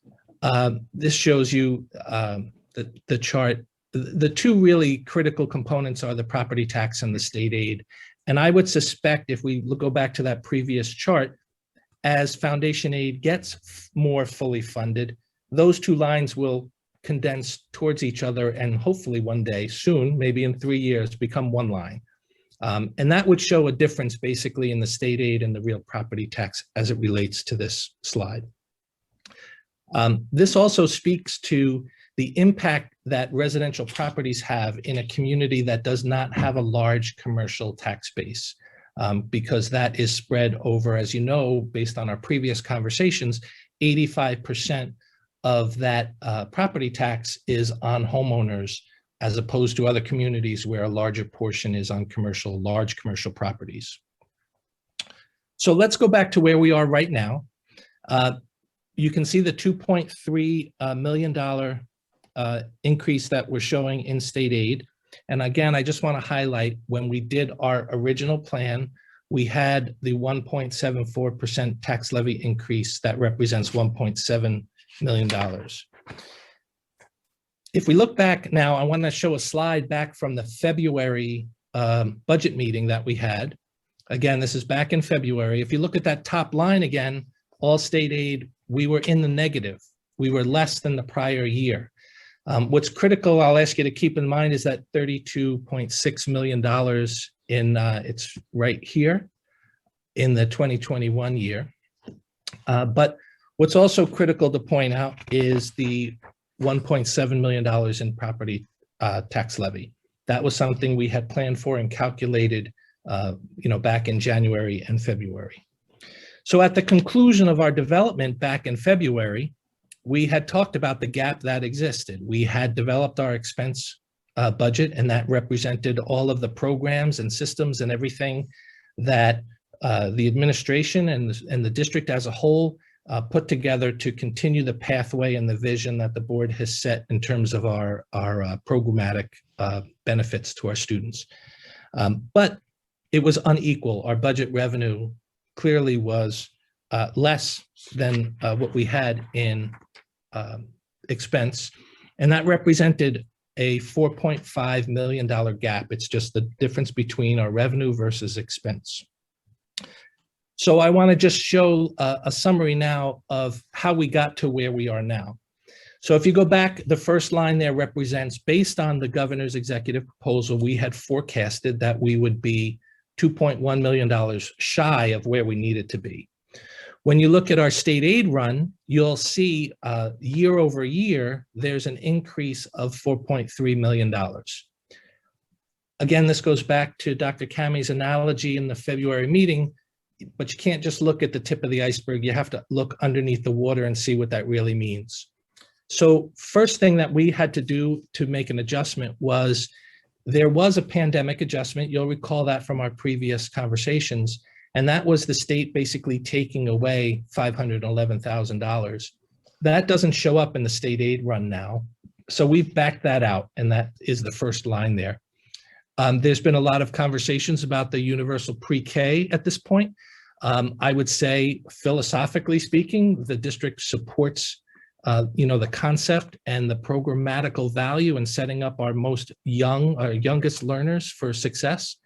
this shows you the chart. The two really critical components are the property tax and the state aid. And I would suspect if we go back to that previous chart, as foundation aid gets more fully funded, those two lines will condense towards each other and hopefully one day soon, maybe in 3 years, become one line. And that would show a difference basically in the state aid and the real property tax as it relates to this slide. This also speaks to the impact that residential properties have in a community that does not have a large commercial tax base, because that is spread over, as you know, based on our previous conversations, 85% of that property tax is on homeowners, as opposed to other communities where a larger portion is on large commercial properties. So let's go back to where we are right now. You can see the $2.3 million increase that we're showing in state aid. And again, I just want to highlight, when we did our original plan, we had the 1.74% tax levy increase that represents $1.7 million. If we look back now, I want to show a slide back from the February budget meeting that we had. Again, this is back in February. If you look at that top line again, all state aid, we were in the negative. We were less than the prior year. What's critical, I'll ask you to keep in mind, is that $32.6 million it's right here in the 2021 year. But what's also critical to point out is the $1.7 million in property tax levy. That was something we had planned for and calculated back in January and February. So at the conclusion of our development back in February, we had talked about the gap that existed. We had developed our expense budget, and that represented all of the programs and systems and everything that the administration and the district as a whole put together to continue the pathway and the vision that the board has set in terms of our programmatic benefits to our students. But it was unequal. Our budget revenue clearly was less than what we had in expense, and that represented a $4.5 million gap. It's just the difference between our revenue versus expense. So I want to just show a summary now of how we got to where we are now. So if you go back, the first line there represents, based on the governor's executive proposal, we had forecasted that we would be $2.1 million shy of where we needed to be. When you look at our state aid run, you'll see year over year, there's an increase of $4.3 million. Again, this goes back to Dr. Kami's analogy in the February meeting, but you can't just look at the tip of the iceberg. You have to look underneath the water and see what that really means. So first thing that we had to do to make an adjustment was there was a pandemic adjustment. You'll recall that from our previous conversations. And that was the state basically taking away $511,000. That doesn't show up in the state aid run now. So we've backed that out, and that is the first line there. There's been a lot of conversations about the universal pre-K at this point. I would say, philosophically speaking, the district supports the concept and the programmatical value in setting up our youngest learners for success.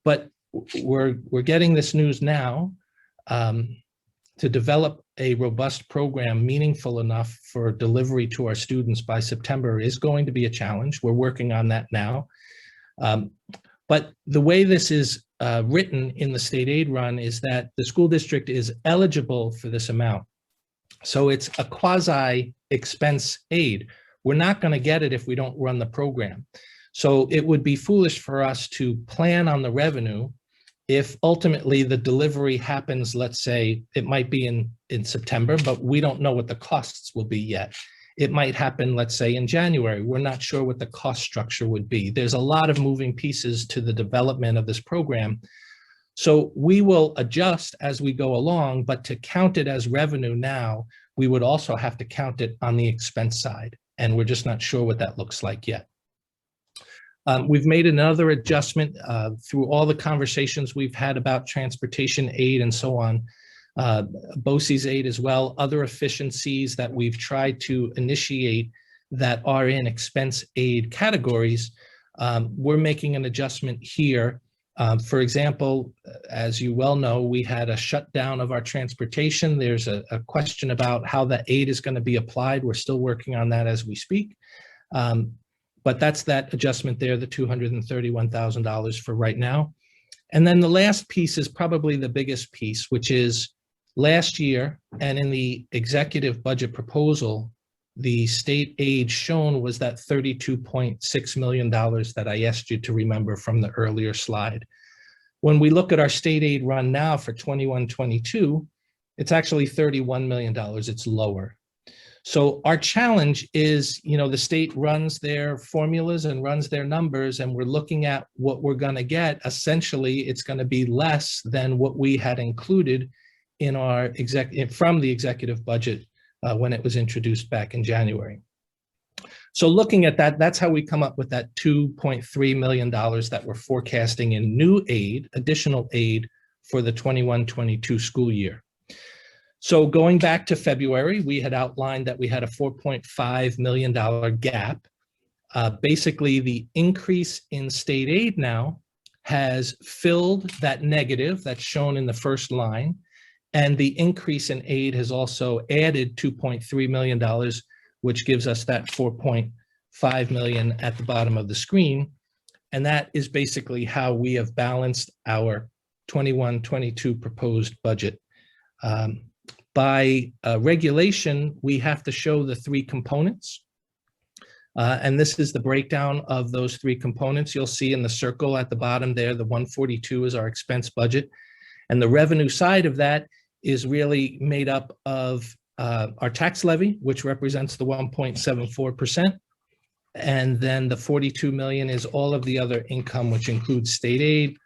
But we're getting this news now. To develop a robust program meaningful enough for delivery to our students by September is going to be a challenge. We're working on that now. But the way this is written in the state aid run is that the school district is eligible for this amount. So it's a quasi expense aid. We're not going to get it if we don't run the program. So it would be foolish for us to plan on the revenue if ultimately the delivery happens. Let's say it might be in September, but we don't know what the costs will be yet. It might happen, let's say, in January. We're not sure what the cost structure would be. There's a lot of moving pieces to the development of this program. So we will adjust as we go along, but to count it as revenue now, we would also have to count it on the expense side. And we're just not sure what that looks like yet. We've made another adjustment through all the conversations we've had about transportation aid and so on. BOCES aid as well, other efficiencies that we've tried to initiate that are in expense aid categories. We're making an adjustment here. For example, as you well know, we had a shutdown of our transportation. There's a question about how the aid is going to be applied. We're still working on that as we speak. But that's that adjustment there, the $231,000 for right now. And then the last piece is probably the biggest piece, which is last year, and in the executive budget proposal, the state aid shown was that $32.6 million that I asked you to remember from the earlier slide. When we look at our state aid run now for 21-22, it's actually $31 million. It's lower. So our challenge is, the state runs their formulas and runs their numbers, and we're looking at what we're going to get. Essentially, it's going to be less than what we had included in our from the executive budget when it was introduced back in January. So looking at that, that's how we come up with that $2.3 million that we're forecasting in new aid, additional aid for the 21-22 school year. So going back to February, we had outlined that we had a $4.5 million gap. Basically, the increase in state aid now has filled that negative that's shown in the first line. And the increase in aid has also added $2.3 million, which gives us that $4.5 million at the bottom of the screen. And that is basically how we have balanced our 21-22 proposed budget. By regulation, we have to show the three components. And this is the breakdown of those three components. You'll see in the circle at the bottom there, the 142 is our expense budget. And the revenue side of that is really made up of our tax levy, which represents the 1.74%. And then the 42 million is all of the other income, which includes state aid,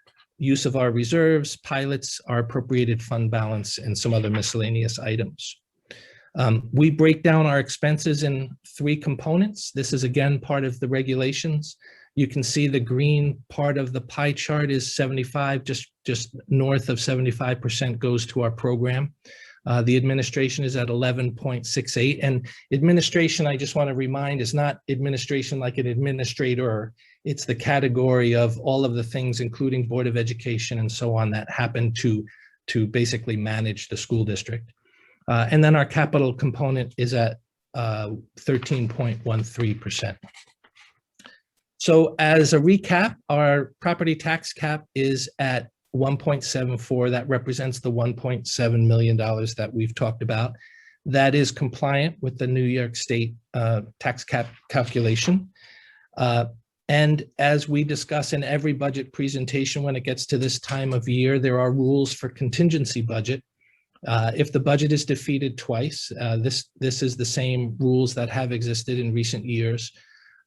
use of our reserves, pilots, our appropriated fund balance, and some other miscellaneous items. We break down our expenses in 3 components. This is again part of the regulations. You can see the green part of the pie chart is 75, just north of 75% goes to our program. The administration is at 11.68, and administration, I just want to remind, is not administration like an administrator. It's the category of all of the things, including Board of Education and so on, that happen to basically manage the school district. And then our capital component is at 13.13%. So as a recap, our property tax cap is at 1.74. That represents the $1.7 million that we've talked about. That is compliant with the New York State tax cap calculation. And as we discuss in every budget presentation, when it gets to this time of year, there are rules for contingency budget. If the budget is defeated twice, this is the same rules that have existed in recent years.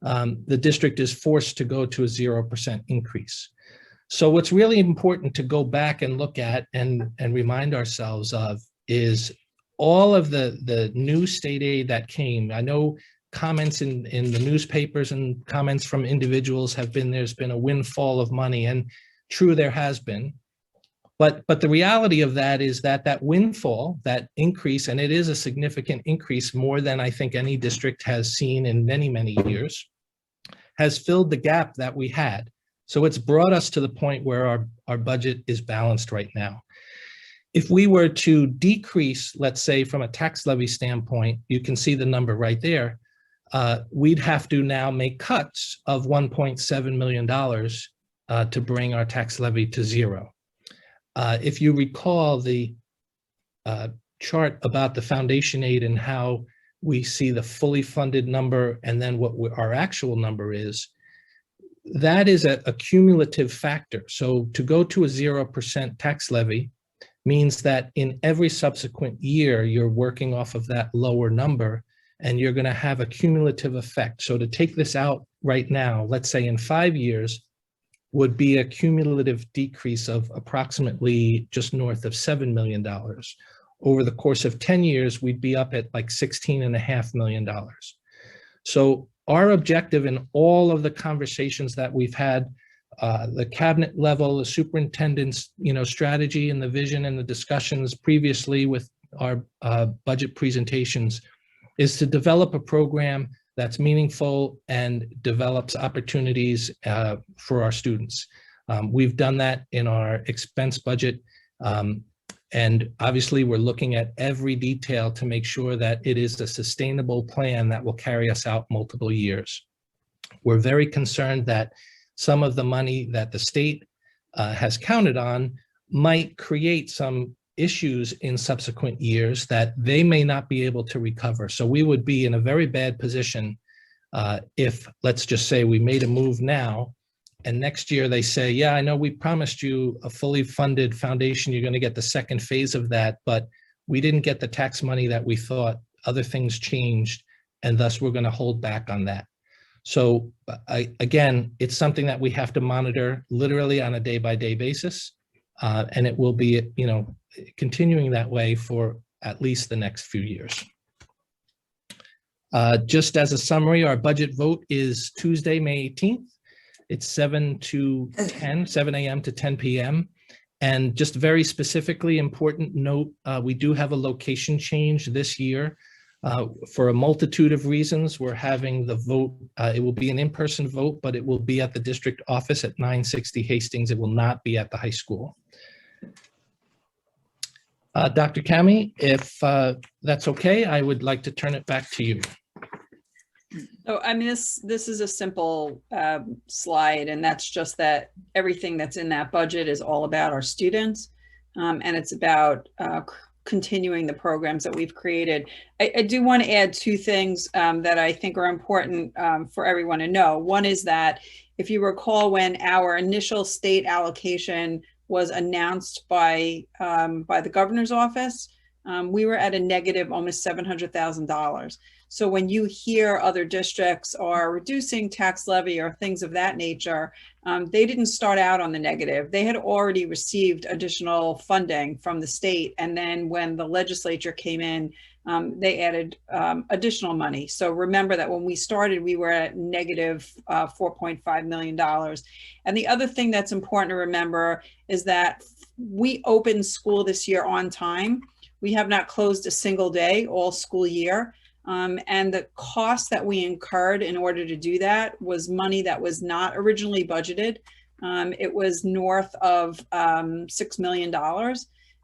The district is forced to go to a 0% increase. So what's really important to go back and look at and remind ourselves of is all of the new state aid that came. I know comments in the newspapers and comments from individuals have been, there's been a windfall of money, and true, there has been. But the reality of that is that windfall, that increase, and it is a significant increase, more than I think any district has seen in many, many years, has filled the gap that we had. So it's brought us to the point where our budget is balanced right now. If we were to decrease, let's say from a tax levy standpoint, you can see the number right there, we'd have to now make cuts of $1.7 million to bring our tax levy to 0. If you recall the chart about the foundation aid and how we see the fully funded number and then what our actual number is, that is a cumulative factor. So to go to a 0% tax levy means that in every subsequent year, you're working off of that lower number and you're going to have a cumulative effect. So to take this out right now, let's say in 5 years, would be a cumulative decrease of approximately just north of $7 million. Over the course of 10 years, we'd be up at like $16.5 million. So our objective in all of the conversations that we've had, the cabinet level, the superintendent's, strategy and the vision and the discussions previously with our budget presentations, is to develop a program that's meaningful and develops opportunities for our students. We've done that in our expense budget. And obviously, we're looking at every detail to make sure that it is a sustainable plan that will carry us out multiple years. We're very concerned that some of the money that the state has counted on might create some issues in subsequent years that they may not be able to recover. So we would be in a very bad position if, let's just say, we made a move now, and next year they say, yeah, I know we promised you a fully funded foundation. You're going to get the second phase of that, but we didn't get the tax money that we thought. Other things changed, and thus we're going to hold back on that. So again, it's something that we have to monitor literally on a day-by-day basis, and it will be, continuing that way for at least the next few years. Just as a summary, our budget vote is Tuesday, May 18th. It's 7 a.m. to 10 p.m. And just very specifically important note, we do have a location change this year. For a multitude of reasons, we're having the vote. It will be an in-person vote, but it will be at the district office at 960 Hastings. It will not be at the high school. Dr. Kami, if that's okay, I would like to turn it back to you. So, I mean, this is a simple slide, and that's just that everything that's in that budget is all about our students, and it's about continuing the programs that we've created. I do want to add 2 things that I think are important for everyone to know. One is that if you recall, when our initial state allocation was announced by the governor's office, we were at a negative almost $700,000. So when you hear other districts are reducing tax levy or things of that nature, they didn't start out on the negative. They had already received additional funding from the state. And then when the legislature came in, they added additional money. So remember that when we started, we were at negative $4.5 million. And the other thing that's important to remember is that we opened school this year on time. We have not closed a single day all school year. And the cost that we incurred in order to do that was money that was not originally budgeted. It was north of $6 million.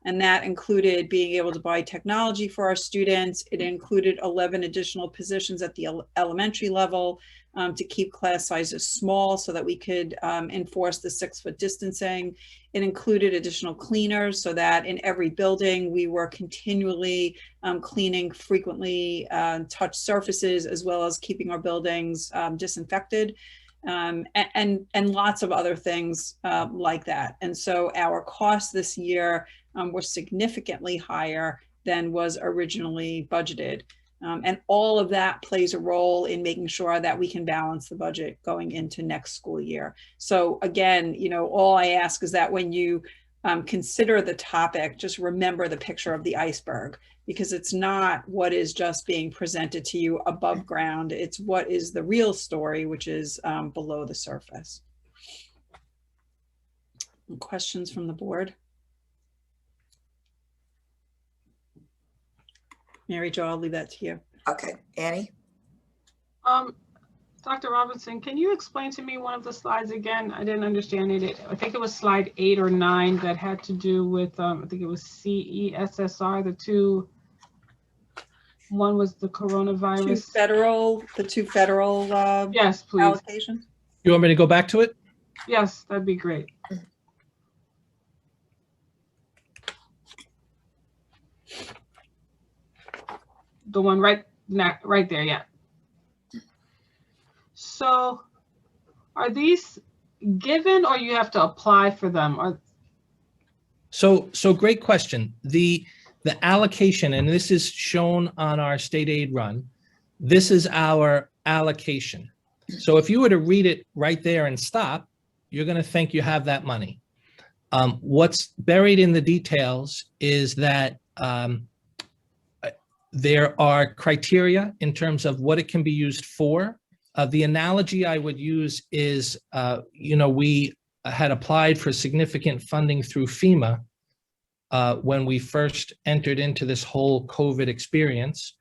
And that included being able to buy technology for our students. It included 11 additional positions at the elementary level to keep class sizes small so that we could enforce the 6-foot distancing. It included additional cleaners so that in every building we were continually cleaning frequently touched surfaces, as well as keeping our buildings disinfected. And lots of other things like that. And so our costs this year were significantly higher than was originally budgeted. And all of that plays a role in making sure that we can balance the budget going into next school year. So again, you know, all I ask is that when you consider the topic, just remember the picture of the iceberg, because it's not what is just being presented to you above ground. It's what is the real story, which is below the surface. Questions from the board? Mary Jo, I'll leave that to you. Okay, Annie? Dr. Robinson, can you explain to me one of the slides again? I didn't understand it. I think it was slide 8 or 9 that had to do with, I think it was CESSR, the two, one was the coronavirus. The two federal yes, please. allocations. You want me to go back to it? Yes, that'd be great. The one right there, yeah. So are these given or you have to apply for them? Or So great question. The allocation, and this is shown on our state aid run, this is our allocation. So if you were to read it right there and stop, you're going to think you have that money. What's buried in the details is that there are criteria in terms of what it can be used for. The analogy I would use is, we had applied for significant funding through FEMA when we first entered into this whole COVID experience.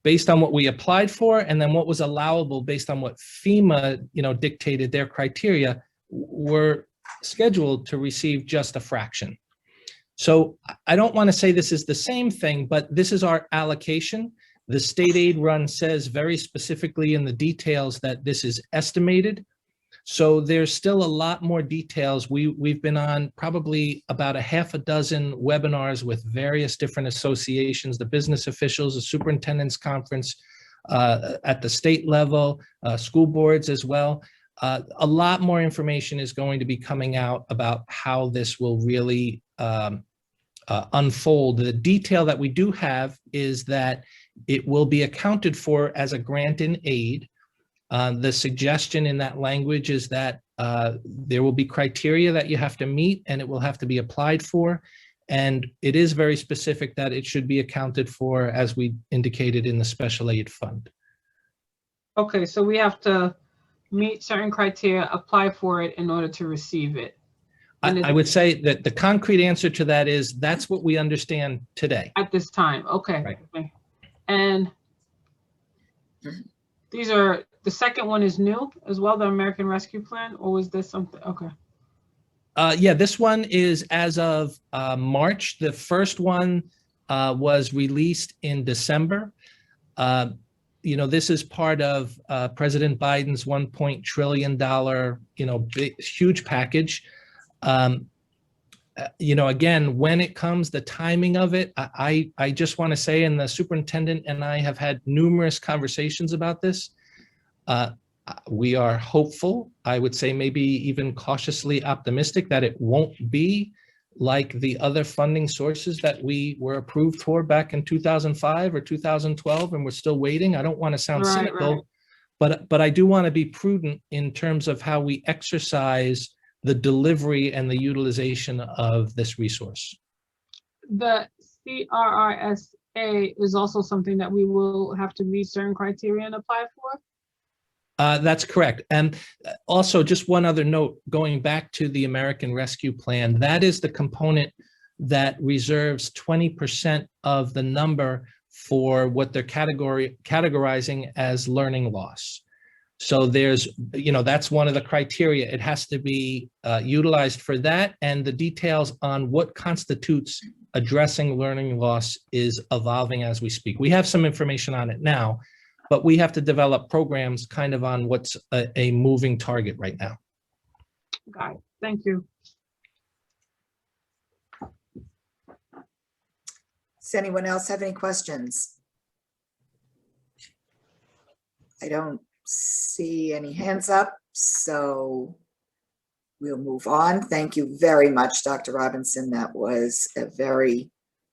Based on what we applied for and then what was allowable based on what FEMA, dictated their criteria, we're scheduled to receive just a fraction. So I don't want to say this is the same thing, but this is our allocation. The state aid run says very specifically in the details that this is estimated. So there's still a lot more details. We've been on probably about a half a dozen webinars with various different associations, the business officials, the superintendent's conference at the state level, school boards as well. A lot more information is going to be coming out about how this will really unfold. The detail that we do have is that it will be accounted for as a grant in aid. The suggestion in that language is that there will be criteria that you have to meet and it will have to be applied for. And it is very specific that it should be accounted for as we indicated in the special aid fund. Okay, so we have to meet certain criteria, apply for it in order to receive it. I would say that the concrete answer to that is that's what we understand today. At this time, okay. Right. Okay. And these are, the second one is new as well, the American Rescue Plan, or was this something? Okay. Yeah, this one is as of March. The first one was released in December. This is part of President Biden's $1 trillion, big, huge package. Again, when it comes, the timing of it, I just want to say, and the superintendent and I have had numerous conversations about this. We are hopeful, I would say maybe even cautiously optimistic that it won't be like the other funding sources that we were approved for back in 2005 or 2012, and we're still waiting. I don't want to sound Right, cynical, but I do want to be prudent in terms of how we exercise the delivery and the utilization of this resource. The CRRSA is also something that we will have to meet certain criteria and apply for. That's correct. And also, just one other note, going back to the American Rescue Plan, that is the component that reserves 20% of the number for what they're categorizing as learning loss. So there's, that's one of the criteria. It has to be utilized for that, and the details on what constitutes addressing learning loss is evolving as we speak. We have some information on it now, but we have to develop programs kind of on what's a moving target right now. Got it. Thank you. Does anyone else have any questions? I don't see any hands up, so we'll move on. Thank you very much, Dr. Robinson. That was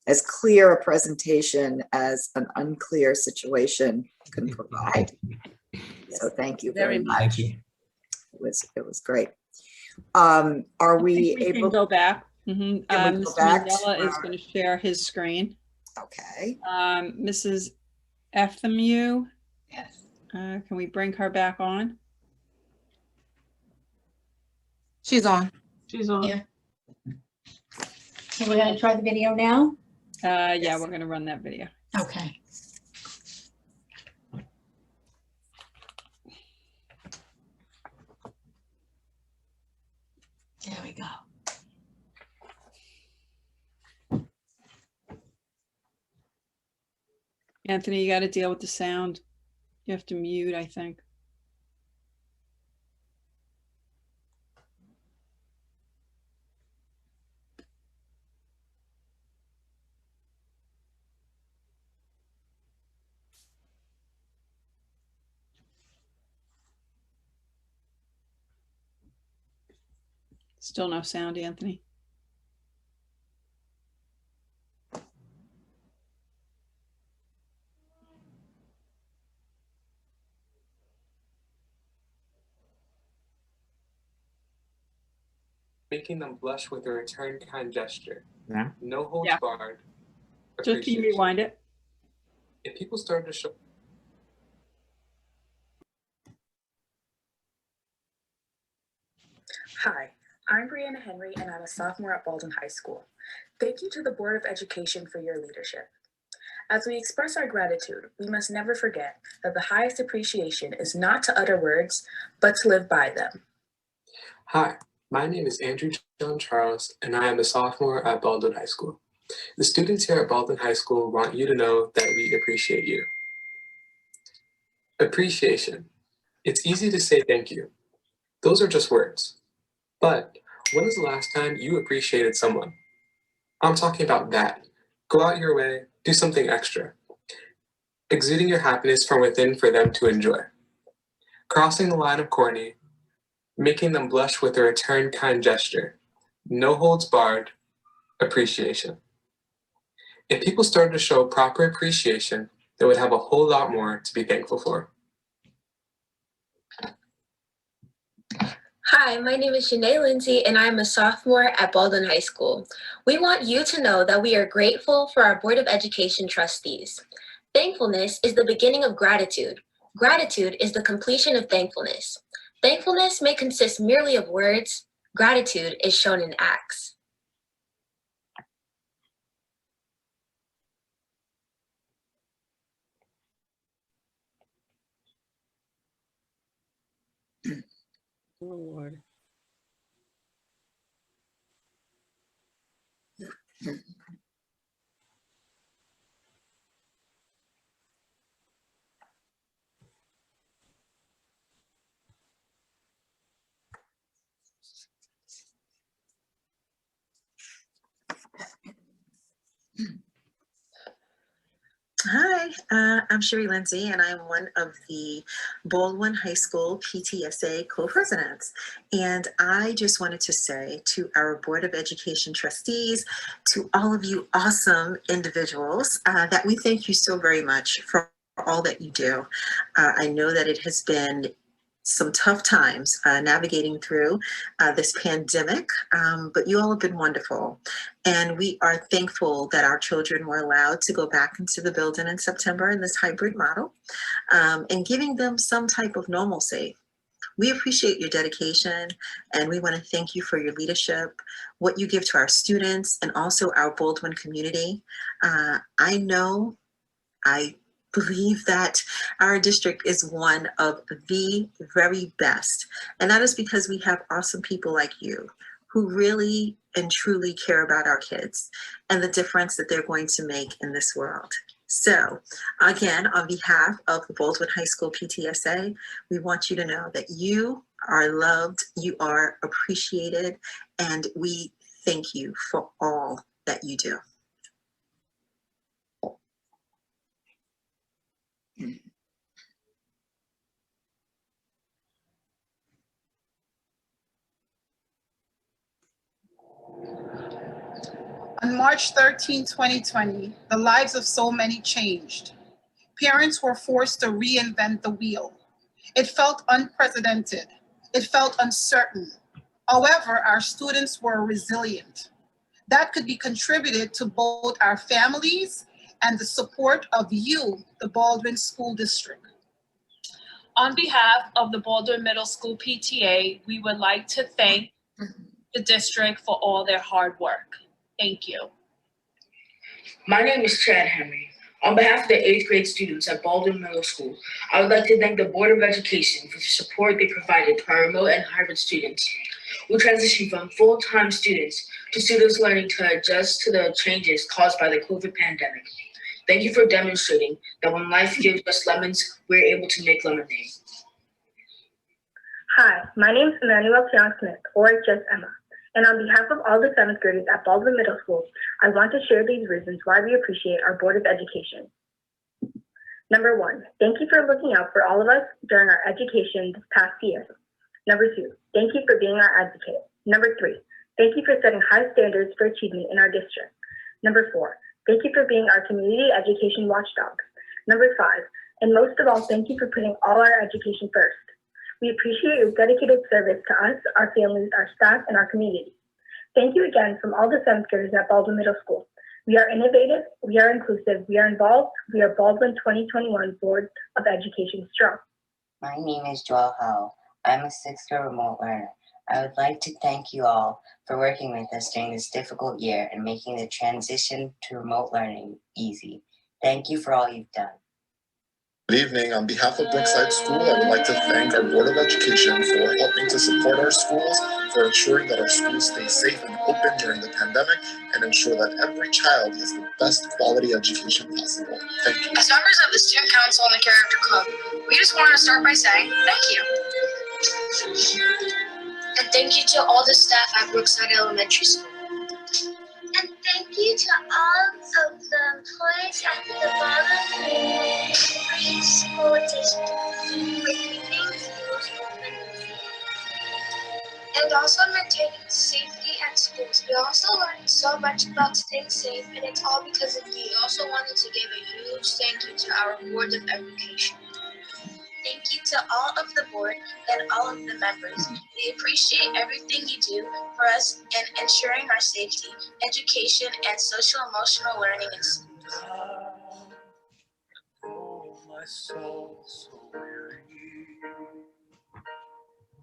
as clear a presentation as an unclear situation can provide. So thank you very much. Thank you. It was great. Are we We able can go back? Can we go Mr. back Mandela to is going to share his screen. Okay. Mrs. Efthamiu, Yes. can we bring her back on? She's on. She's on. Yeah. So we're gonna try the video now? Yeah, we're going to run that video. Okay. There we go. Anthony, you got to deal with the sound. You have to mute, I think. Still no sound, Anthony. Making them blush with a return kind gesture. Yeah. No holds Yeah. barred. Just can you Appreciation. rewind it? If people started to show Hi, I'm Brianna Henry and I'm a sophomore at Baldwin High School. Thank you to the Board of Education for your leadership. As we express our gratitude, we must never forget that the highest appreciation is not to utter words, but to live by them. Hi, my name is Andrew John Charles and I am a sophomore at Baldwin High School. The students here at Baldwin High School want you to know that we appreciate you. Appreciation. It's easy to say thank you. Those are just words. But when was the last time you appreciated someone? I'm talking about that. Go out your way, do something extra. Exuding your happiness from within for them to enjoy. Crossing the line of corny, making them blush with a return kind gesture. No holds barred, appreciation. If people started to show proper appreciation, they would have a whole lot more to be thankful for. Hi, my name is Shanae Lindsay, and I'm a sophomore at Baldwin High School. We want you to know that we are grateful for our Board of Education trustees. Thankfulness is the beginning of gratitude. Gratitude is the completion of thankfulness. Thankfulness may consist merely of words. Gratitude is shown in acts. Oh, Lord. Hi, I'm Sherry Lindsay, and I'm one of the Baldwin High School PTSA co-presidents. And I just wanted to say to our Board of Education trustees, to all of you awesome individuals, that we thank you so very much for all that you do. I know that it has been some tough times navigating through this pandemic, but you all have been wonderful. And we are thankful that our children were allowed to go back into the building in September in this hybrid model, and giving them some type of normalcy. We appreciate your dedication, and we want to thank you for your leadership, what you give to our students, and also our Baldwin community. I believe that our district is one of the very best. And that is because we have awesome people like you who really and truly care about our kids and the difference that they're going to make in this world. So again, on behalf of the Baldwin High School PTSA, we want you to know that you are loved, you are appreciated, and we thank you for all that you do. On March 13, 2020, the lives of so many changed. Parents were forced to reinvent the wheel. It felt unprecedented. It felt uncertain. However, our students were resilient. That could be contributed to both our families and the support of you, the Baldwin School District. On behalf of the Baldwin Middle School PTA, we would like to thank the district for all their hard work. Thank you. My name is Chad Henry. On behalf of the 8th grade students at Baldwin Middle School, I would like to thank the Board of Education for the support they provided to our remote and hybrid students. We transitioned from full-time students to students learning to adjust to the changes caused by the COVID pandemic. Thank you for demonstrating that when life gives us lemons, we're able to make lemonade. Hi, my name is Emmanuel Tiong-Smith, or just Emma. And on behalf of all the 7th graders at Baldwin Middle School, I want to share these reasons why we appreciate our Board of Education. Number 1, thank you for looking out for all of us during our education this past year. Number 2, thank you for being our advocate. Number 3, thank you for setting high standards for achievement in our district. Number 4, thank you for being our community education watchdog. Number 5, and most of all, thank you for putting all our education first. We appreciate your dedicated service to us, our families, our staff, and our community. Thank you again from all the 7th graders at Baldwin Middle School. We are innovative, we are inclusive, we are involved, we are Baldwin 2021 Board of Education strong. My name is Joel Howell. I'm a 6th grade remote learner. I would like to thank you all for working with us during this difficult year and making the transition to remote learning easy. Thank you for all you've done. Good evening. On behalf of Brookside School, I would like to thank our Board of Education for helping to support our schools, for ensuring that our schools stay safe and open during the pandemic, and ensure that every child gets the best quality education possible. Thank you. As members of the Student Council and the Character Club, we just wanted to start by saying thank you. And thank you to all the staff at Brookside Elementary School. And thank you to all of the employees at the Baldwin School District for keeping schools open. And also maintaining safety at schools. We also learned so much about staying safe, and it's all because of you. We also wanted to give a huge thank you to our Board of Education. Thank you to all of the board and all of the members. We appreciate everything you do for us in ensuring our safety, education, and social-emotional learning in schools. Oh, my soul so weary.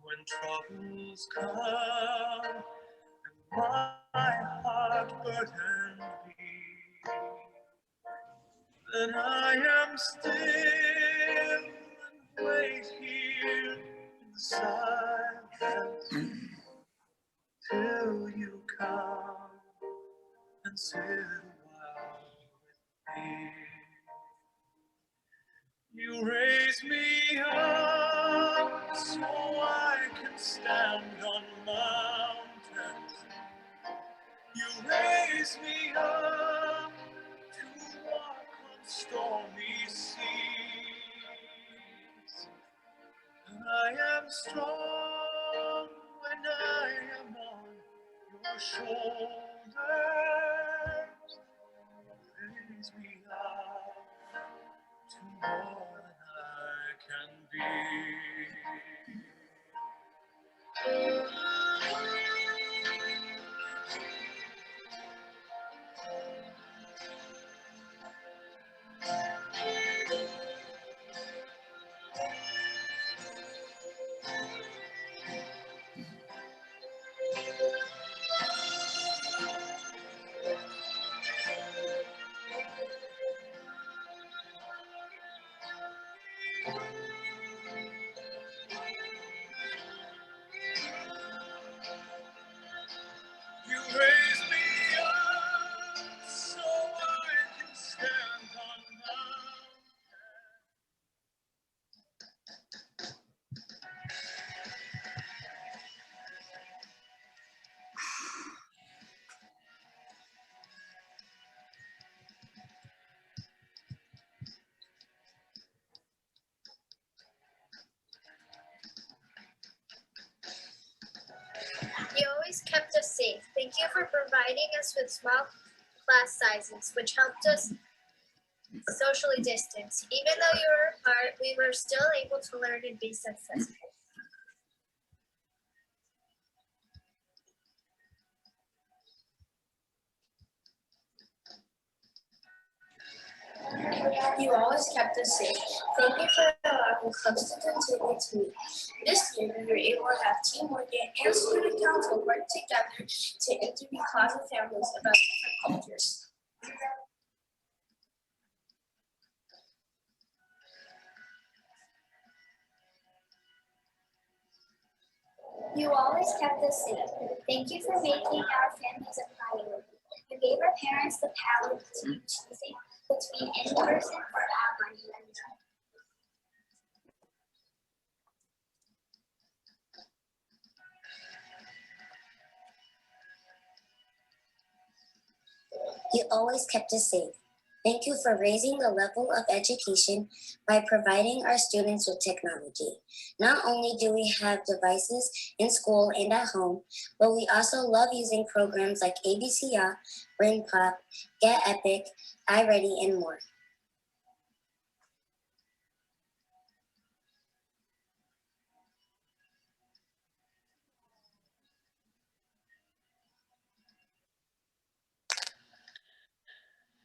When troubles come and my heart burden be, then I am still and wait here in silence till you come and sit a while with me. You raise me up so I can stand on mountains. You raise me up to walk on stormy seas. I am strong when I am on your shoulders. Raise me up to more than I can be. You raise me up so I can stand on You always kept us safe. Thank you for providing us with small class sizes, which helped us socially distance. Even though you were apart, we were still able to learn and be successful. You always kept us safe. Thank you for allowing clubs to continue to meet. This year, we were able to have teamwork and student council work together to interview closet families about different cultures. You always kept us safe. Thank you for making our families a priority. You gave our parents the power to choosing between in-person or online learning. You always kept us safe. Thank you for raising the level of education by providing our students with technology. Not only do we have devices in school and at home, but we also love using programs like ABCR, BrainPop, Get Epic, iReady, and more.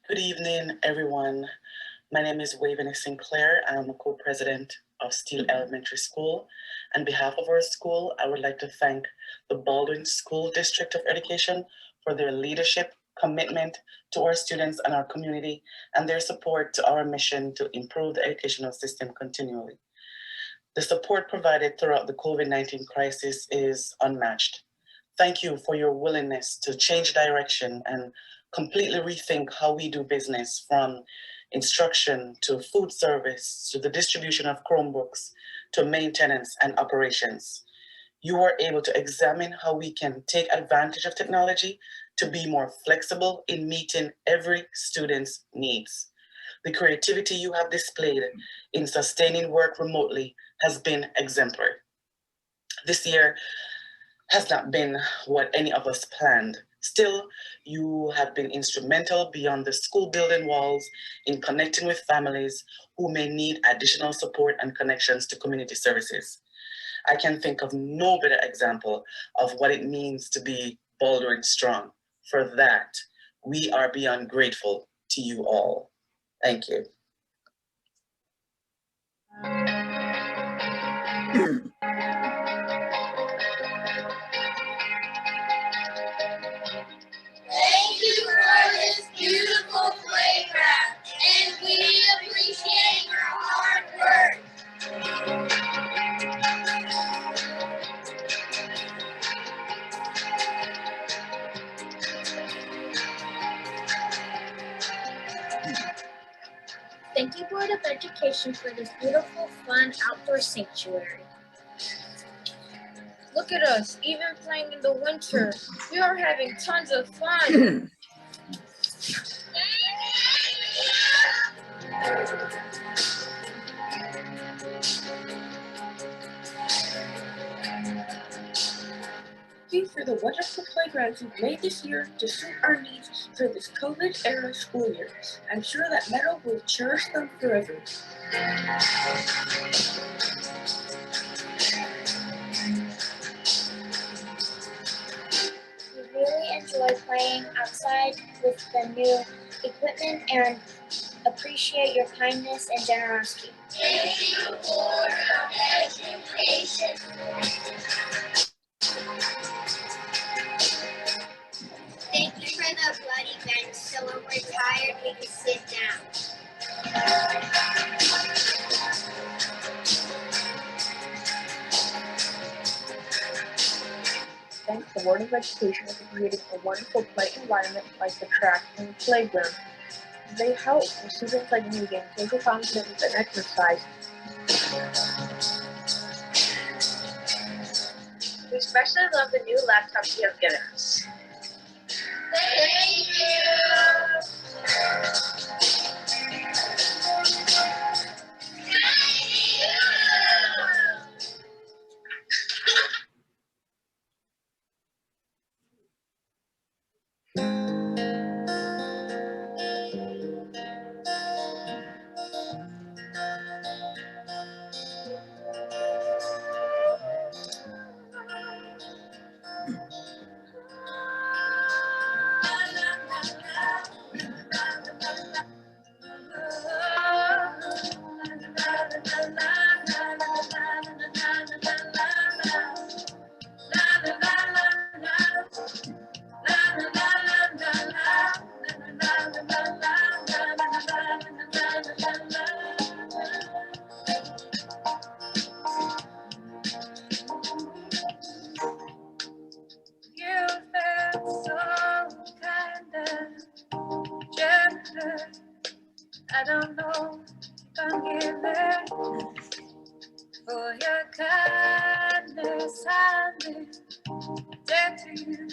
Good evening, everyone. My name is Waveney Sinclair. I'm a co-president of Steele Elementary School. On behalf of our school, I would like to thank the Baldwin School District of Education for their leadership, commitment to our students and our community, and their support to our mission to improve the educational system continually. The support provided throughout the COVID-19 crisis is unmatched. Thank you for your willingness to change direction and completely rethink how we do business, from instruction to food service to the distribution of Chromebooks to maintenance and operations. You are able to examine how we can take advantage of technology to be more flexible in meeting every student's needs. The creativity you have displayed in sustaining work remotely has been exemplary. This year has not been what any of us planned. Still, you have been instrumental beyond the school building walls in connecting with families who may need additional support and connections to community services. I can think of no better example of what it means to be Baldwin strong. For that, we are beyond grateful to you all. Thank you. Thank you for this beautiful playground, and we appreciate your hard work. Thank you, Board of Education, for this beautiful, fun outdoor sanctuary. Look at us, even playing in the winter. We are having tons of fun. Thank you for the wonderful playgrounds you've made this year to suit our needs for this COVID-era school year. I'm sure that Meadow will cherish them forever. We really enjoy playing outside with the new equipment and appreciate your kindness and generosity. Thank you for education. Thank you for the bloody bench, so when we're tired, we can sit down. Thanks to Board of Education for creating a wonderful play environment like the track and playground. They help the students like me gain social confidence and exercise. We especially love the new laptops you have given us. Thank you. You've been so kind and generous. I don't know if I'm giving for your kindness. I'm indebted to you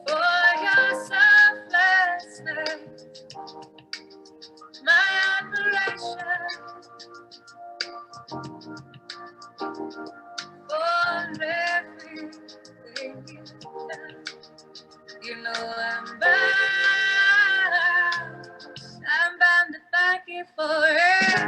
for your selflessness. My admiration for everything you've done. You know I'm bound to thank you for it.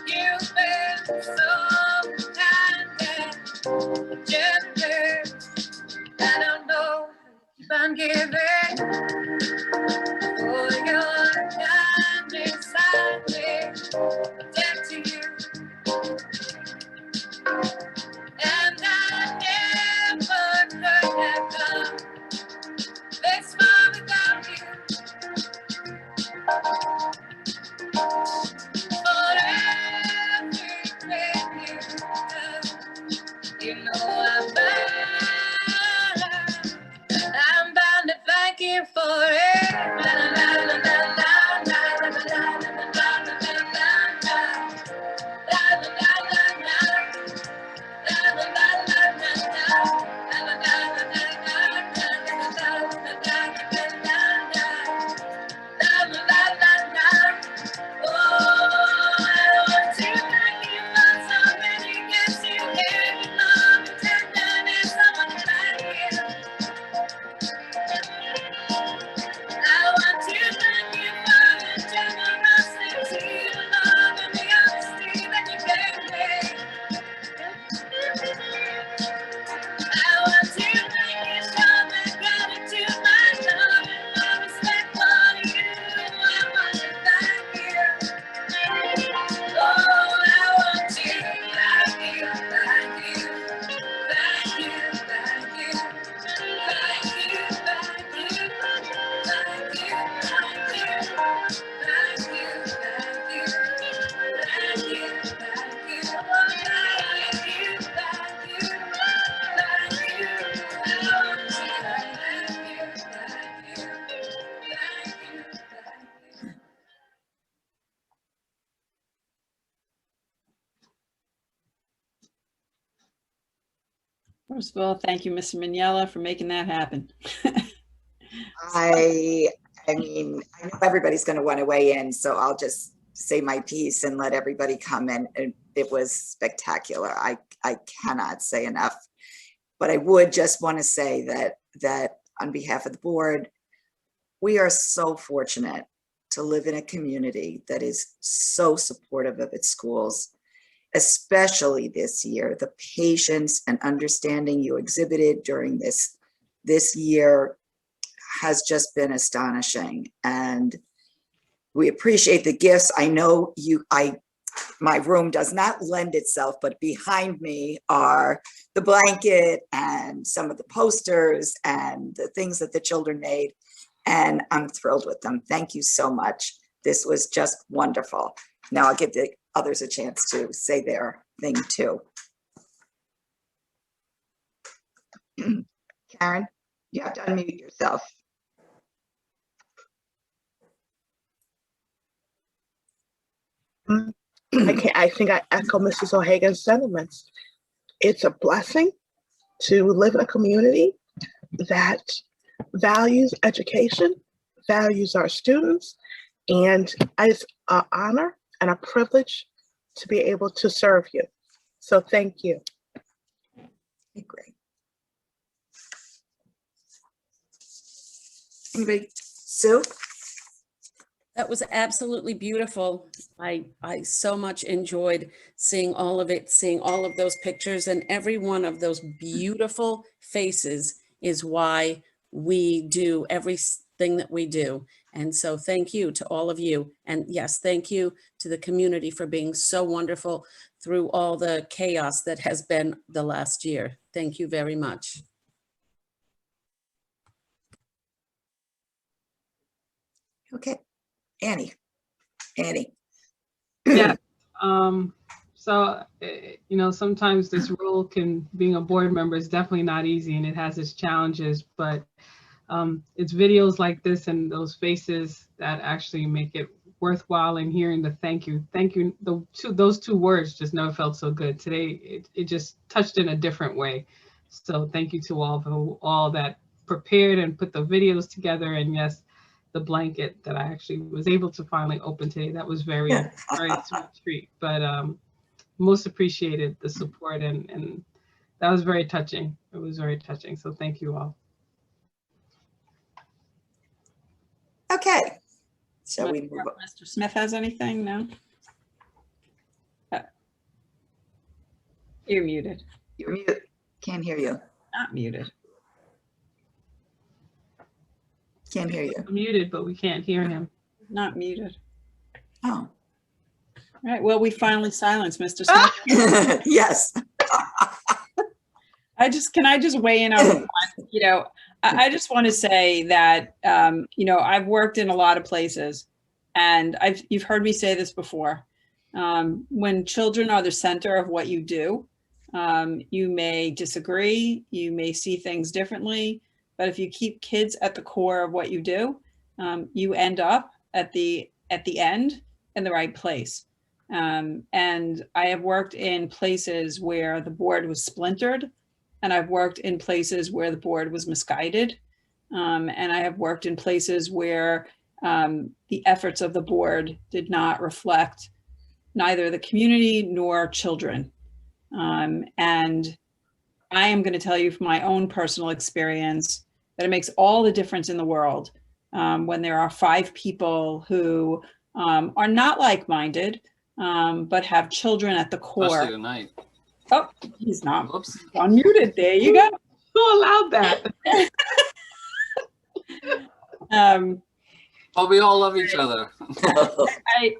You've been so kind and generous. I don't know if I'm giving for your kindness. I debt to you, and I never could have come this far without you. For everything you've done, you know I'm bound to thank you for it. First of all, thank you, Mr. Mignella, for making that happen. I mean, I know everybody's going to want to weigh in, so I'll just say my piece and let everybody come in. And it was spectacular. I cannot say enough. But I would just want to say that on behalf of the board, we are so fortunate to live in a community that is so supportive of its schools, especially this year. The patience and understanding you exhibited during this year has just been astonishing. And we appreciate the gifts. I know my room does not lend itself, but behind me are the blanket and some of the posters and the things that the children made. And I'm thrilled with them. Thank you so much. This was just wonderful. Now I'll give the others a chance to say their thing too. Karen, you have to unmute yourself. I think I echo Mrs. O'Hagan's sentiments. It's a blessing to live in a community that values education, values our students, and it's an honor and a privilege to be able to serve you. So thank you. Great. Anybody? Sue? That was absolutely beautiful. I so much enjoyed seeing all of it, seeing all of those pictures, and every one of those beautiful faces is why we do everything that we do. And so thank you to all of you. And yes, thank you to the community for being so wonderful through all the chaos that has been the last year. Thank you very much. Okay. Annie. Yeah. So, you know, sometimes this role being a board member is definitely not easy, and it has its challenges, but it's videos like this and those faces that actually make it worthwhile, and hearing the thank you. Those two words just never felt so good. Today, it just touched in a different way. So thank you to all that prepared and put the videos together. And yes, the blanket that I actually was able to finally open today. That was very sweet treat, but most appreciated the support, and that was very touching. It was very touching. So thank you all. Okay. So we move on. Mr. Smith has anything? No? You're muted. You're muted. Can't hear you. Not muted. Can't hear you. Muted, but we can't hear him. Not muted. Oh. All right. Well, we finally silenced Mr. Smith. Yes. Can I just weigh in on one? You know, I just want to say that, you know, I've worked in a lot of places, and you've heard me say this before. When children are the center of what you do, you may disagree, you may see things differently, but if you keep kids at the core of what you do, you end up at the end in the right place. And I have worked in places where the board was splintered, and I've worked in places where the board was misguided. And I have worked in places where the efforts of the board did not reflect neither the community nor children. And I am going to tell you from my own personal experience that it makes all the difference in the world when there are 5 people who are not like-minded, but have children at the core. Especially tonight. Oh, he's not. Oops. Unmuted. There you go. Who allowed that? Oh, we all love each other.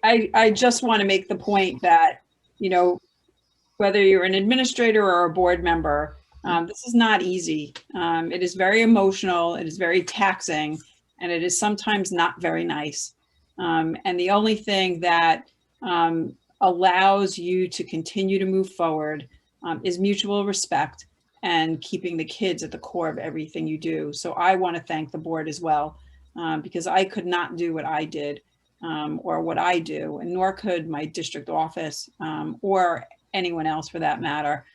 I just want to make the point that, you know, whether you're an administrator or a board member, this is not easy. It is very emotional. It is very taxing, and it is sometimes not very nice. And the only thing that allows you to continue to move forward is mutual respect and keeping the kids at the core of everything you do. So I want to thank the board as well, because I could not do what I did or what I do, and nor could my district office or anyone else for that matter,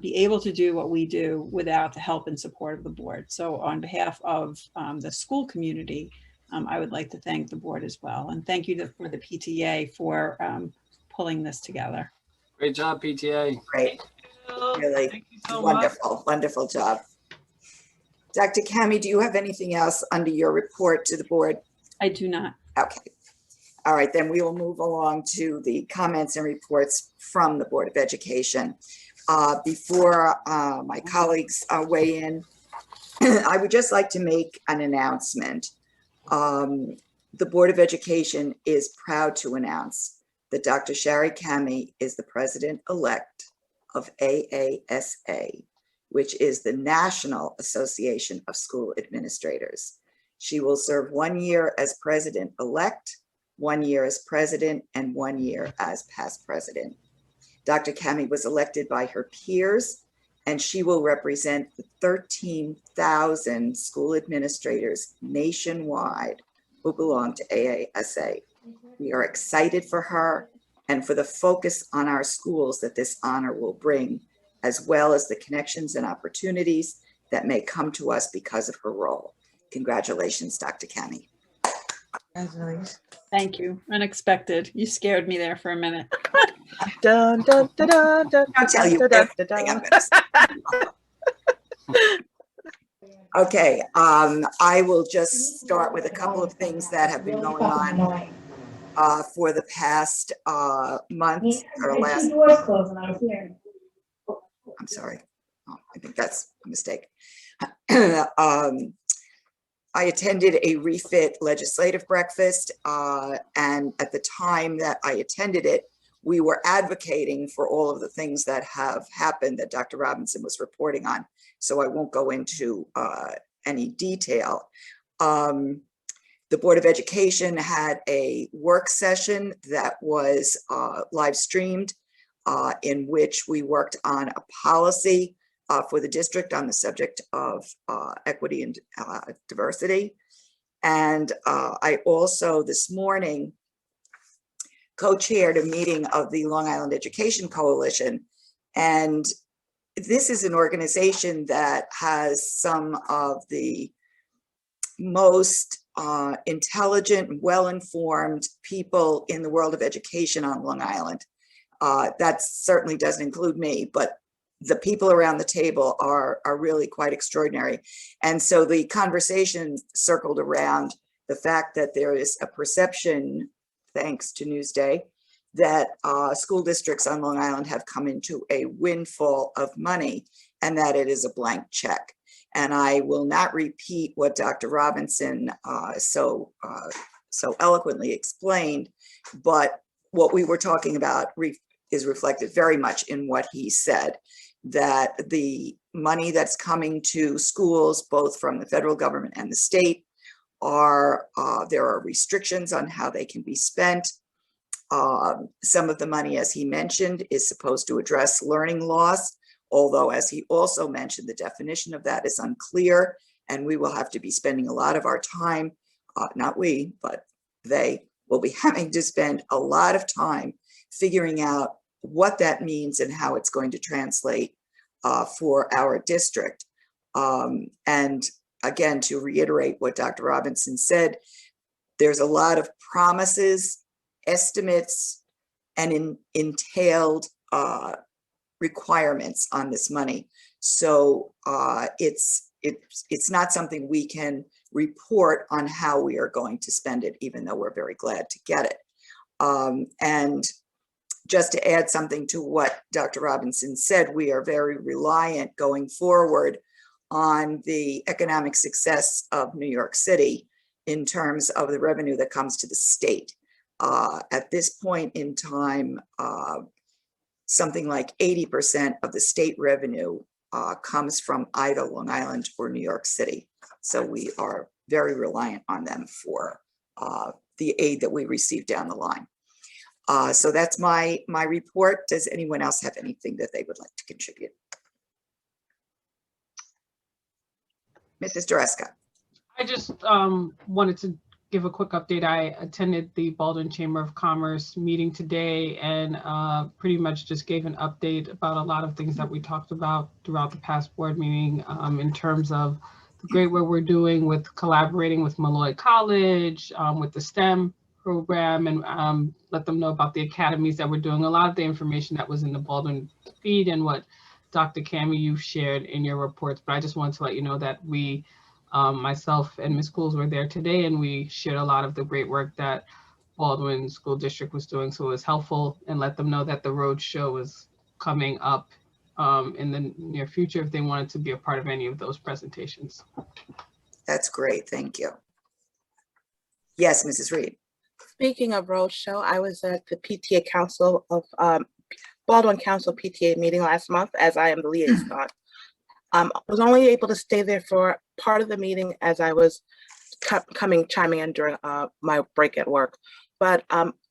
be able to do what we do without the help and support of the board. So on behalf of the school community, I would like to thank the board as well. And thank you for the PTA for pulling this together. Great job, PTA. Great. Really Thank you so wonderful, wonderful job. Dr. Kami, do you have anything else under your report to the board? I do not. Okay. All right, then we will move along to the comments and reports from the Board of Education. Before my colleagues weigh in, I would just like to make an announcement. The Board of Education is proud to announce that Dr. Shari Kami is the president-elect of AASA, which is the National Association of School Administrators. She will serve 1 year as president-elect, 1 year as president, and 1 year as past president. Dr. Kami was elected by her peers, and she will represent the 13,000 school administrators nationwide who belong to AASA. We are excited for her and for the focus on our schools that this honor will bring, as well as the connections and opportunities that may come to us because of her role. Congratulations, Dr. Kami. Congratulations. Thank you. Unexpected. You scared me there for a minute. Dun, dun, dun, dun, dun, I'll tell you everything I'm gonna say. Okay, I will just start with a couple of things that have been going on for the past month or last. I'm sorry. Oh, I think that's a mistake. I attended a refit legislative breakfast, and at the time that I attended it, we were advocating for all of the things that have happened that Dr. Robinson was reporting on. So I won't go into any detail. The Board of Education had a work session that was live streamed, in which we worked on a policy for the district on the subject of equity and diversity. And I also this morning co-chaired a meeting of the Long Island Education Coalition. And this is an organization that has some of the most intelligent, well-informed people in the world of education on Long Island. That certainly doesn't include me, but the people around the table are really quite extraordinary. And so the conversation circled around the fact that there is a perception, thanks to Newsday, that school districts on Long Island have come into a windfall of money and that it is a blank check. And I will not repeat what Dr. Robinson so eloquently explained, but what we were talking about is reflected very much in what he said, that the money that's coming to schools, both from the federal government and the state, there are restrictions on how they can be spent. Some of the money, as he mentioned, is supposed to address learning loss, although, as he also mentioned, the definition of that is unclear, and we will have to be spending a lot of our time, not we, but they will be having to spend a lot of time figuring out what that means and how it's going to translate for our district. And again, to reiterate what Dr. Robinson said, there's a lot of promises, estimates, and entailed requirements on this money. So it's not something we can report on how we are going to spend it, even though we're very glad to get it. And just to add something to what Dr. Robinson said, we are very reliant going forward on the economic success of New York City in terms of the revenue that comes to the state. At this point in time, something like 80% of the state revenue comes from either Long Island or New York City. So we are very reliant on them for the aid that we receive down the line. So that's my report. Does anyone else have anything that they would like to contribute? Mrs. Dreska. I just wanted to give a quick update. I attended the Baldwin Chamber of Commerce meeting today and pretty much just gave an update about a lot of things that we talked about throughout the past board meeting in terms of the great work we're doing with collaborating with Malloy College, with the STEM program, and let them know about the academies that we're doing. A lot of the information that was in the Baldwin feed and what Dr. Cammie, you shared in your reports, but I just wanted to let you know that we, myself and Ms. Cools were there today, and we shared a lot of the great work that Baldwin School District was doing. So it was helpful, and let them know that the road show is coming up in the near future if they wanted to be a part of any of those presentations. That's great. Thank you. Yes, Mrs. Reed. Speaking of roadshow, I was at the PTA Council of Baldwin Council PTA meeting last month, as I am the liaison. I was only able to stay there for part of the meeting as I was chiming in during my break at work. But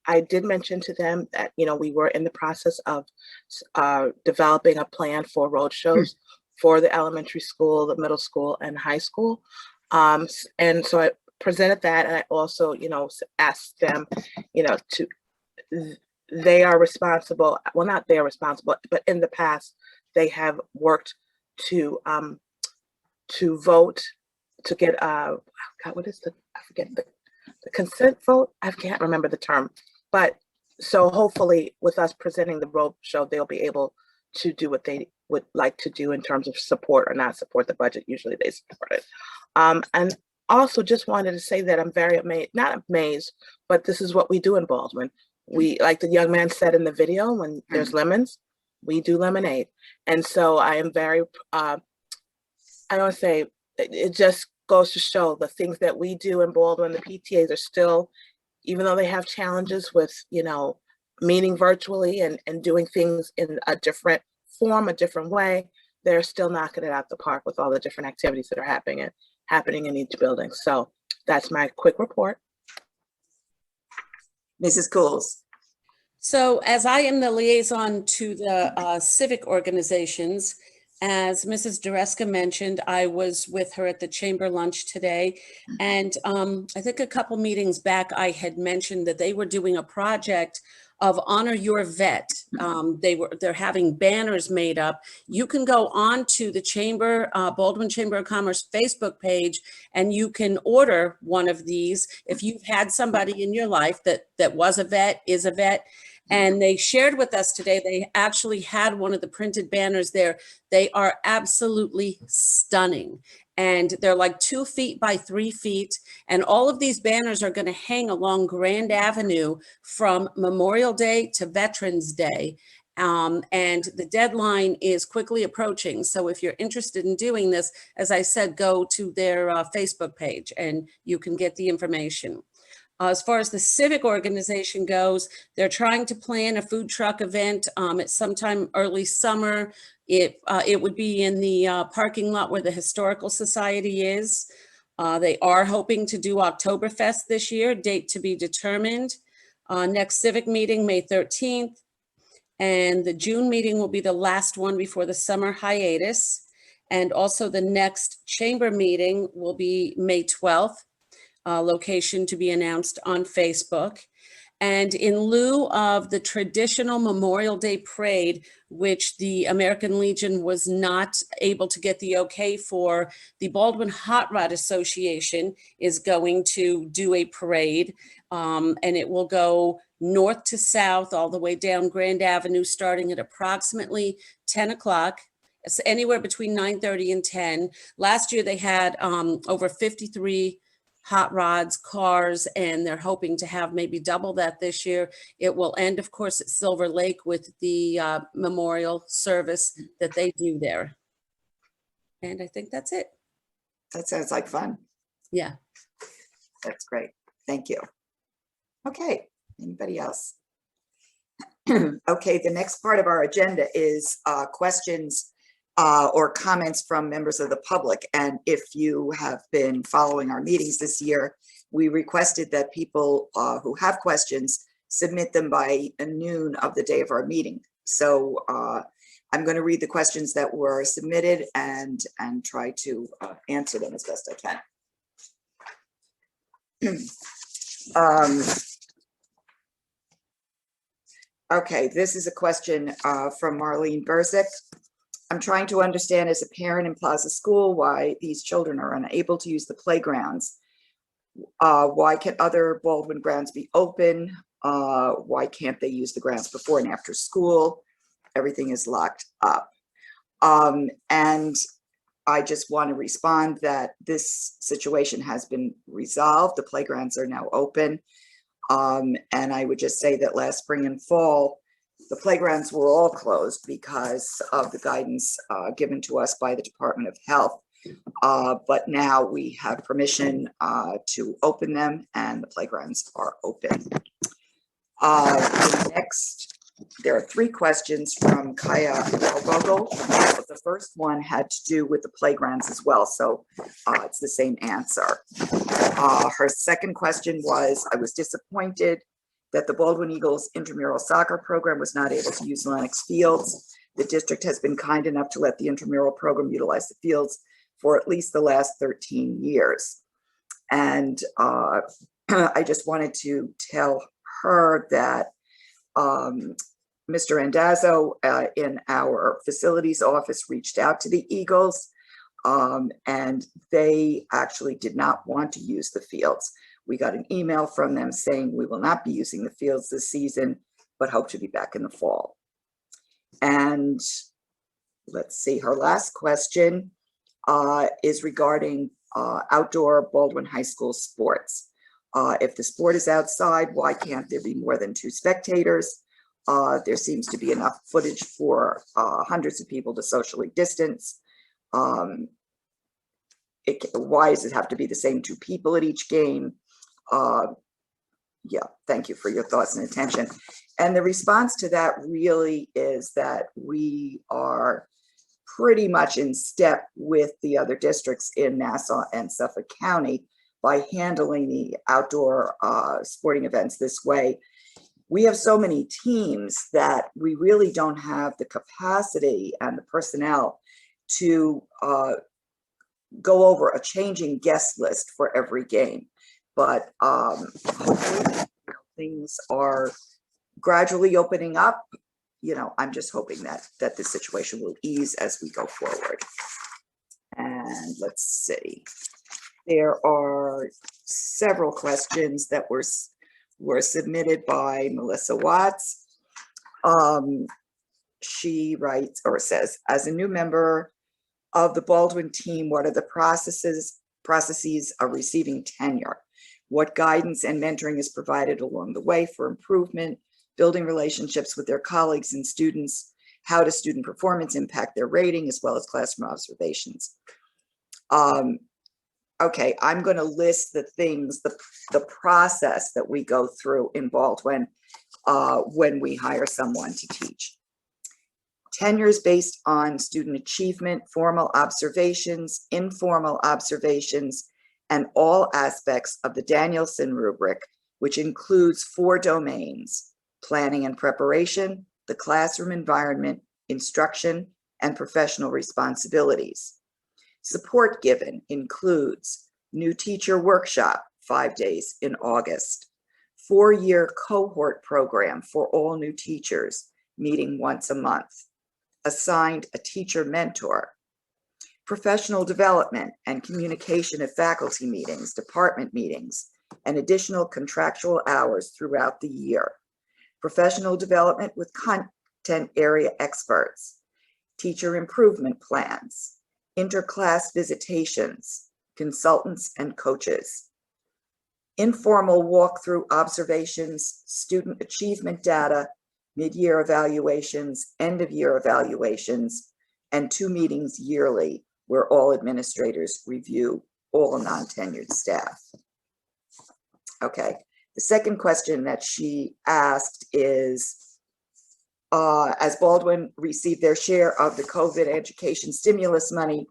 I did mention to them that, you know, we were in the process of developing a plan for roadshows for the elementary school, the middle school, and high school. And so I presented that, and I also, you know, asked them, you know, they are responsible, well, not they are responsible, but in the past, they have worked to vote to get, God, what is I forget, the consent vote? I can't remember the term, but so hopefully with us presenting the road show, they'll be able to do what they would like to do in terms of support or not support the budget. Usually they support it. And also just wanted to say that I'm very amazed, not amazed, but this is what we do in Baldwin. We, like the young man said in the video, when there's lemons, we do lemonade. And so I am very, I don't say, it just goes to show the things that we do in Baldwin, the PTAs are still, even though they have challenges with, you know, meeting virtually and doing things in a different form, a different way, they're still knocking it out the park with all the different activities that are happening in each building. So that's my quick report. Mrs. Cools. So as I am the liaison to the civic organizations, as Mrs. Dureska mentioned, I was with her at the chamber lunch today. And I think a couple meetings back, I had mentioned that they were doing a project of Honor Your Vet. They're having banners made up. You can go on to the Chamber, Baldwin Chamber of Commerce Facebook page, and you can order one of these if you've had somebody in your life that was a vet, is a vet. And they shared with us today, they actually had one of the printed banners there. They are absolutely stunning. And they're like 2 feet by 3 feet. And all of these banners are going to hang along Grand Avenue from Memorial Day to Veterans Day. And the deadline is quickly approaching. So if you're interested in doing this, as I said, go to their Facebook page and you can get the information. As far as the civic organization goes, they're trying to plan a food truck event at sometime early summer. It would be in the parking lot where the Historical Society is. They are hoping to do Oktoberfest this year, date to be determined. Next civic meeting, May 13th. And the June meeting will be the last one before the summer hiatus. And also the next chamber meeting will be May 12th. Location to be announced on Facebook. And in lieu of the traditional Memorial Day parade, which the American Legion was not able to get the okay for, the Baldwin Hot Rod Association is going to do a parade, and it will go north to south all the way down Grand Avenue, starting at approximately 10 o'clock. It's anywhere between 9:30 and 10. Last year they had over 53 hot rods, cars, and they're hoping to have maybe double that this year. It will end, of course, at Silver Lake with the memorial service that they do there. And I think that's it. That sounds like fun. Yeah. That's great. Thank you. Okay, anybody else? Okay, the next part of our agenda is questions or comments from members of the public. And if you have been following our meetings this year, we requested that people who have questions submit them by noon of the day of our meeting. So I'm going to read the questions that were submitted and try to answer them as best I Okay, this is a question from Marlene Berzik. I'm trying to understand as a parent in Plaza School why these children are unable to use the playgrounds. Why can't other Baldwin grounds be open? Why can't they use the grounds before and after school? Everything is locked up. And I just want to respond that this situation has been resolved. The playgrounds are now open. And I would just say that last spring and fall, the playgrounds were all closed because of the guidance given to us by the Department of Health. But now we have permission to open them and the playgrounds are open. Next, there are 3 questions from Kaya Vogel. The first one had to do with the playgrounds as well, so it's the same answer. Her second question was, I was disappointed that the Baldwin Eagles intramural soccer program was not able to use Lennox Fields. The district has been kind enough to let the intramural program utilize the fields for at least the last 13 years. And I just wanted to tell her that Mr. Andazzo in our facilities office reached out to the Eagles, and they actually did not want to use the fields. We got an email from them saying we will not be using the fields this season, but hope to be back in the fall. And let's see, her last question is regarding outdoor Baldwin High School sports. If the sport is outside, why can't there be more than 2 spectators? There seems to be enough footage for hundreds of people to socially distance. Why does it have to be the same 2 people at each game? Yeah, thank you for your thoughts and attention. And the response to that really is that we are pretty much in step with the other districts in Nassau and Suffolk County by handling the outdoor sporting events this way. We have so many teams that we really don't have the capacity and the personnel to go over a changing guest list for every game. But hopefully things are gradually opening up. You know, I'm just hoping that the situation will ease as we go forward. And let's see, there are several questions that were submitted by Melissa Watts. She writes or says, as a new member of the Baldwin team, what are the processes of receiving tenure? What guidance and mentoring is provided along the way for improvement, building relationships with their colleagues and students? How does student performance impact their rating as well as classroom observations? Okay, I'm going to list the things, the process that we go through in Baldwin when we hire someone to teach. Tenure is based on student achievement, formal observations, informal observations, and all aspects of the Danielson rubric, which includes 4 domains: planning and preparation, the classroom environment, instruction, and professional responsibilities. Support given includes new teacher workshop, 5 days in August, 4-year cohort program for all new teachers, meeting once a month, assigned a teacher mentor, professional development and communication at faculty meetings, department meetings, and additional contractual hours throughout the year, professional development with content area experts, teacher improvement plans, interclass visitations, consultants and coaches, informal walkthrough observations, student achievement data, mid-year evaluations, end-of-year evaluations, and 2 meetings yearly where all administrators review all non-tenured staff. Okay, the second question that she asked is, as Baldwin received their share of the COVID education stimulus money,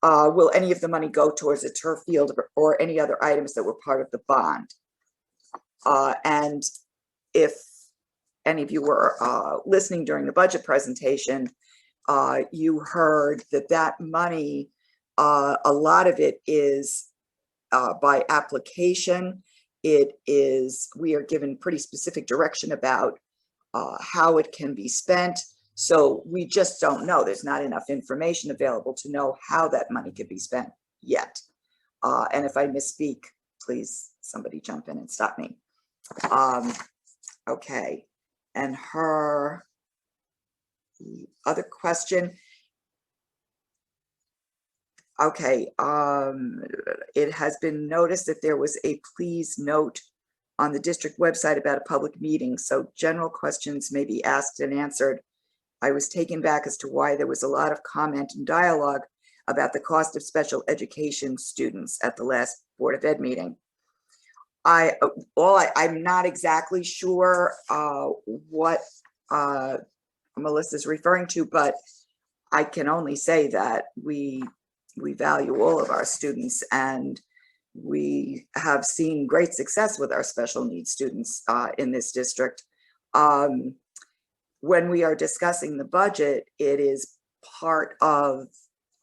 will any of the money go towards a turf field or any other items that were part of the bond? And if any of you were listening during the budget presentation, you heard that money, a lot of it is by application, we are given pretty specific direction about how it can be spent. So we just don't know. There's not enough information available to know how that money could be spent yet. And if I misspeak, please somebody jump in and stop me. Okay, and her other question. Okay, it has been noticed that there was a please note on the district website about a public meeting, so general questions may be asked and answered. I was taken back as to why there was a lot of comment and dialogue about the cost of special education students at the last Board of Ed meeting. I'm not exactly sure what Melissa's referring to, but I can only say that we value all of our students, and we have seen great success with our special needs students in this district. When we are discussing the budget, it is part of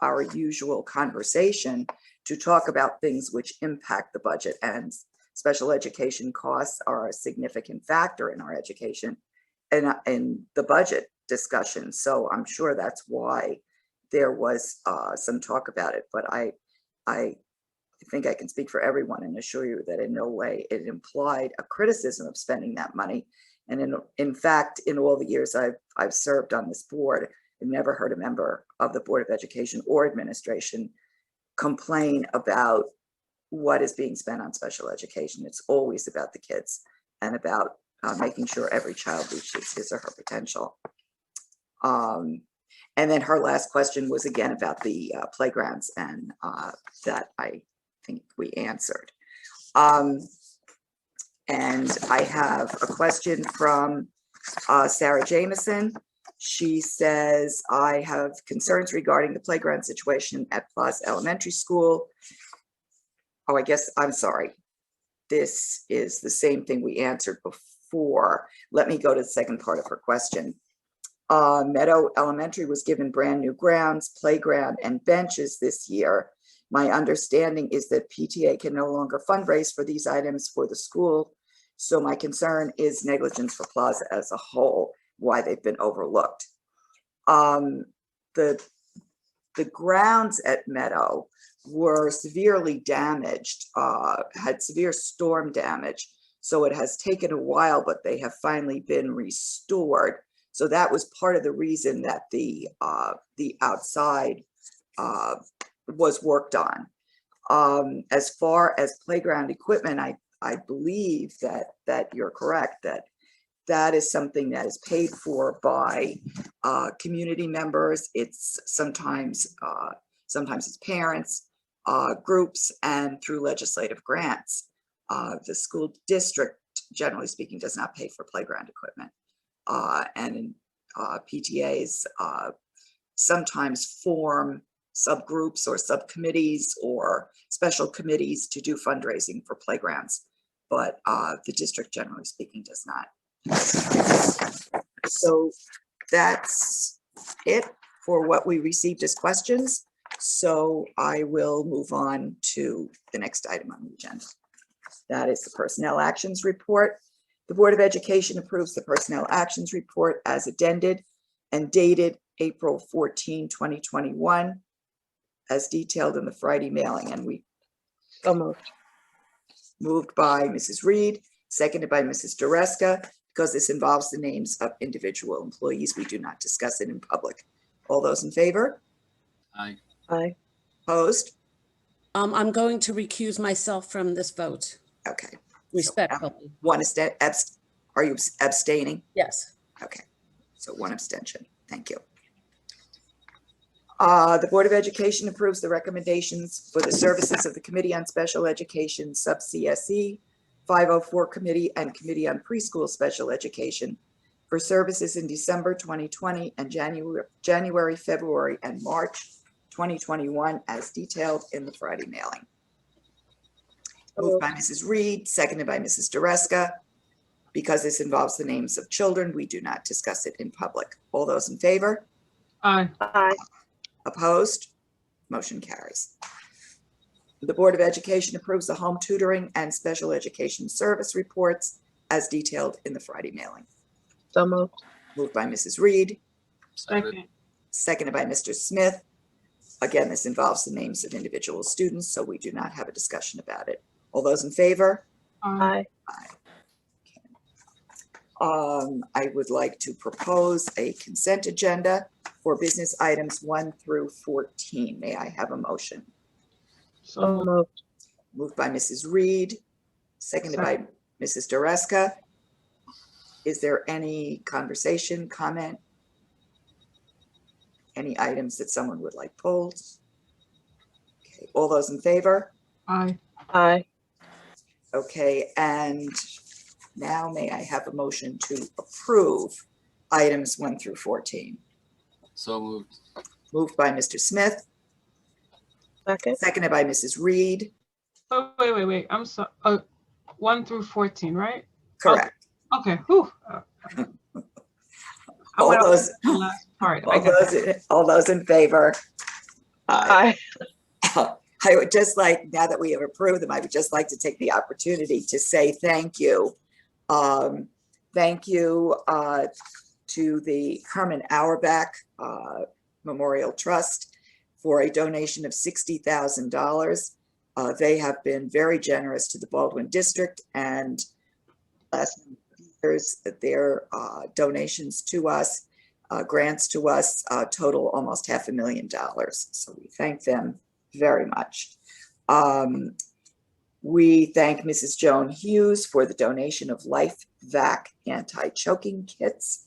our usual conversation to talk about things which impact the budget, and special education costs are a significant factor in our education and in the budget discussion. So I'm sure that's why there was some talk about it, but I think I can speak for everyone and assure you that in no way it implied a criticism of spending that money. And in fact, in all the years I've served on this board, I've never heard a member of the Board of Education or administration complain about what is being spent on special education. It's always about the kids and about making sure every child reaches his or her potential. And then her last question was again about the playgrounds, and that I think we answered. And I have a question from Sarah Jameson. She says, I have concerns regarding the playground situation at Plaza Elementary School. Oh, I guess, I'm sorry. This is the same thing we answered before. Let me go to the second part of her question. Meadow Elementary was given brand new grounds, playground, and benches this year. My understanding is that PTA can no longer fundraise for these items for the school. So my concern is negligence for Plaza as a whole, why they've been overlooked. The grounds at Meadow were severely damaged, had severe storm damage. So it has taken a while, but they have finally been restored. So that was part of the reason that the outside was worked on. As far as playground equipment, I believe that you're correct, that is something that is paid for by community members. It's sometimes it's parents, groups, and through legislative grants. The school district, generally speaking, does not pay for playground equipment. And PTAs sometimes form subgroups or subcommittees or special committees to do fundraising for playgrounds, but the district, generally speaking, does not. So that's it for what we received as questions. So I will move on to the next item on the agenda. That is the Personnel Actions Report. The Board of Education approves the Personnel Actions Report as addended and dated April 14, 2021, as detailed in the Friday mailing. And we So moved. Moved by Mrs. Reed, seconded by Mrs. Dreska. Because this involves the names of individual employees, we do not discuss it in public. All those in favor? Aye. Aye. Opposed? I'm going to recuse myself from this vote. Okay. Respectfully. Are you abstaining? Yes. Okay, so one abstention. Thank you. The Board of Education approves the recommendations for the services of the Committee on Special Education Sub-CSE, 504 Committee, and Committee on Preschool Special Education for services in December 2020 and January, February, and March 2021 as detailed in the Friday mailing. Moved by Mrs. Reed, seconded by Mrs. Dreska. Because this involves the names of children, we do not discuss it in public. All those in favor? Aye. Aye. Opposed? Motion carries. The Board of Education approves the home tutoring and special education service reports as detailed in the Friday mailing. So moved. Moved by Mrs. Reed, Second. seconded by Mr. Smith. Again, this involves the names of individual students, so we do not have a discussion about it. All those in favor? Aye. I would like to propose a consent agenda for business items 1 through 14. May I have a motion? So moved. Moved by Mrs. Reed, seconded by Mrs. Dreska. Is there any conversation, comment? Any items that someone would like pulled? Okay, all those in favor? Aye. Aye. Okay, and now may I have a motion to approve items 1 through 14? So moved. Moved by Mr. Smith, Second. seconded by Mrs. Reed. Oh, wait. I'm sorry. 1 through 14, right? Correct. Okay. Whew. I All went over those, the last part. all those in favor? Aye. I would just like, now that we have approved them, I would just like to take the opportunity to say thank you. Thank you to the Herman Auerbach Memorial Trust for a donation of $60,000. They have been very generous to the Baldwin District, and last years their donations to us, grants to us, total almost $500,000. So we thank them very much. We thank Mrs. Joan Hughes for the donation of Life Vac anti-choking kits.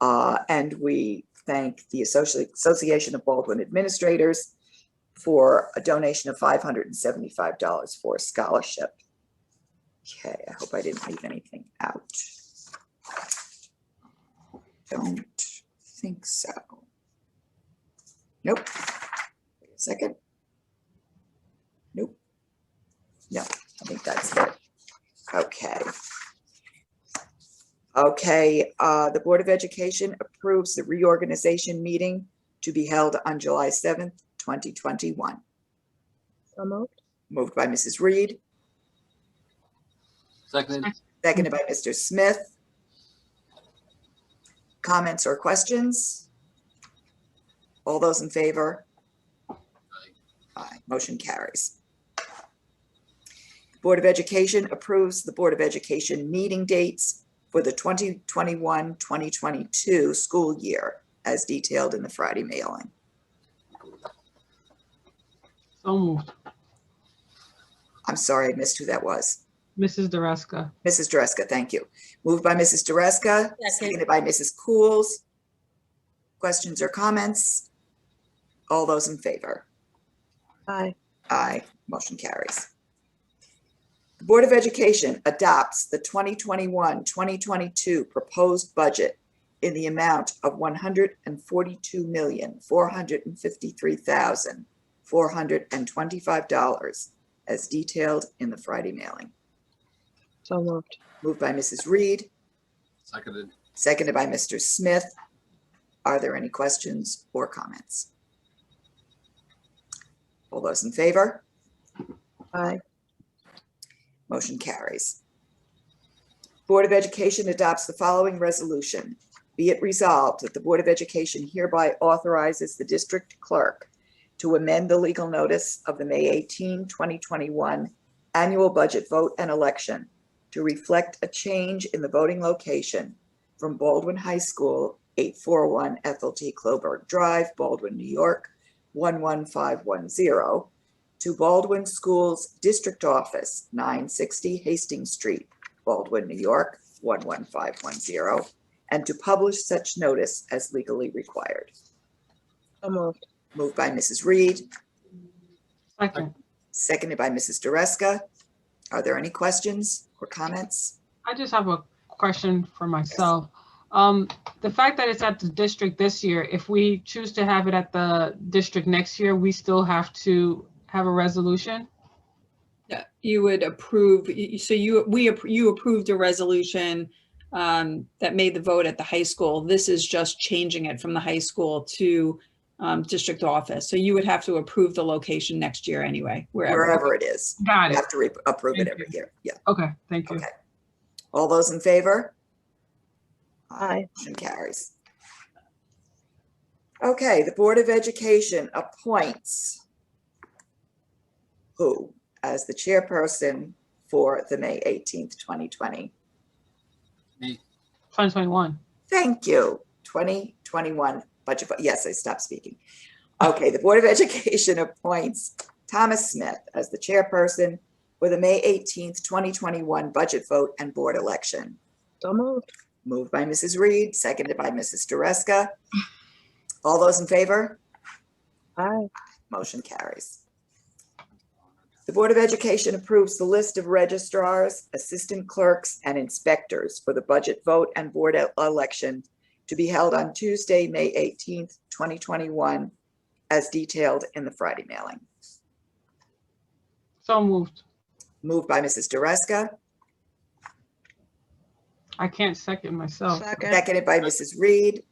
And we thank the Association of Baldwin Administrators for a donation of $575 for a scholarship. Okay, I hope I didn't leave anything out. Don't think so. Nope. Wait a second. Nope. No, I think that's it. Okay. Okay, the Board of Education approves the reorganization meeting to be held on July 7th, 2021. So moved. Moved by Mrs. Reed, Seconded. seconded by Mr. Smith. Comments or questions? All those in favor? Aye, motion carries. Board of Education approves the Board of Education meeting dates for the 2021-2022 school year as detailed in the Friday mailing. So moved. I'm sorry, I missed who that was. Mrs. Dreska. Mrs. Dreska, thank you. Moved by Mrs. Dreska, seconded by Mrs. Cools. Questions or comments? All those in favor? Aye. Aye, motion carries. The Board of Education adopts the 2021-2022 proposed budget in the amount of $142,453,425 as detailed in the Friday mailing. So moved. Moved by Mrs. Reed, Seconded. seconded by Mr. Smith. Are there any questions or comments? All those in favor? Aye. Motion carries. Board of Education adopts the following resolution. Be it resolved that the Board of Education hereby authorizes the district clerk to amend the legal notice of the May 18, 2021 annual budget vote and election to reflect a change in the voting location from Baldwin High School, 841 Ethel T. Kloberg Drive, Baldwin, New York, 11510, to Baldwin Schools District Office, 960 Hastings Street, Baldwin, New York, 11510, and to publish such notice as legally required. So moved. Moved by Mrs. Reed, Second. seconded by Mrs. Dreska. Are there any questions or comments? I just have a question for myself. The fact that it's at the district this year, if we choose to have it at the district next year, we still have to have a resolution? Yeah, you would approve, so you approved a resolution that made the vote at the high school. This is just changing it from the high school to district office. So you would have to approve the location next year anyway, Wherever it is. Got You it. have to approve it Thank every year. Yeah. Okay, thank you. Okay. All those in favor? Aye. Motion carries. Okay, the Board of Education appoints who as the chairperson for the May 18th, 2020? Me. 2021. Thank you. 2021 budget. Yes, I stopped speaking. Okay, the Board of Education appoints Thomas Smith as the chairperson for the May 18th, 2021 budget vote and board election. So moved. Moved by Mrs. Reed, seconded by Mrs. Dreska. All those in favor? Aye. Motion carries. The Board of Education approves the list of registrars, assistant clerks, and inspectors for the budget vote and board election to be held on Tuesday, May 18th, 2021, as detailed in the Friday mailing. So moved. Moved by Mrs. Dreska, I can't second myself. seconded by Mrs. Reed.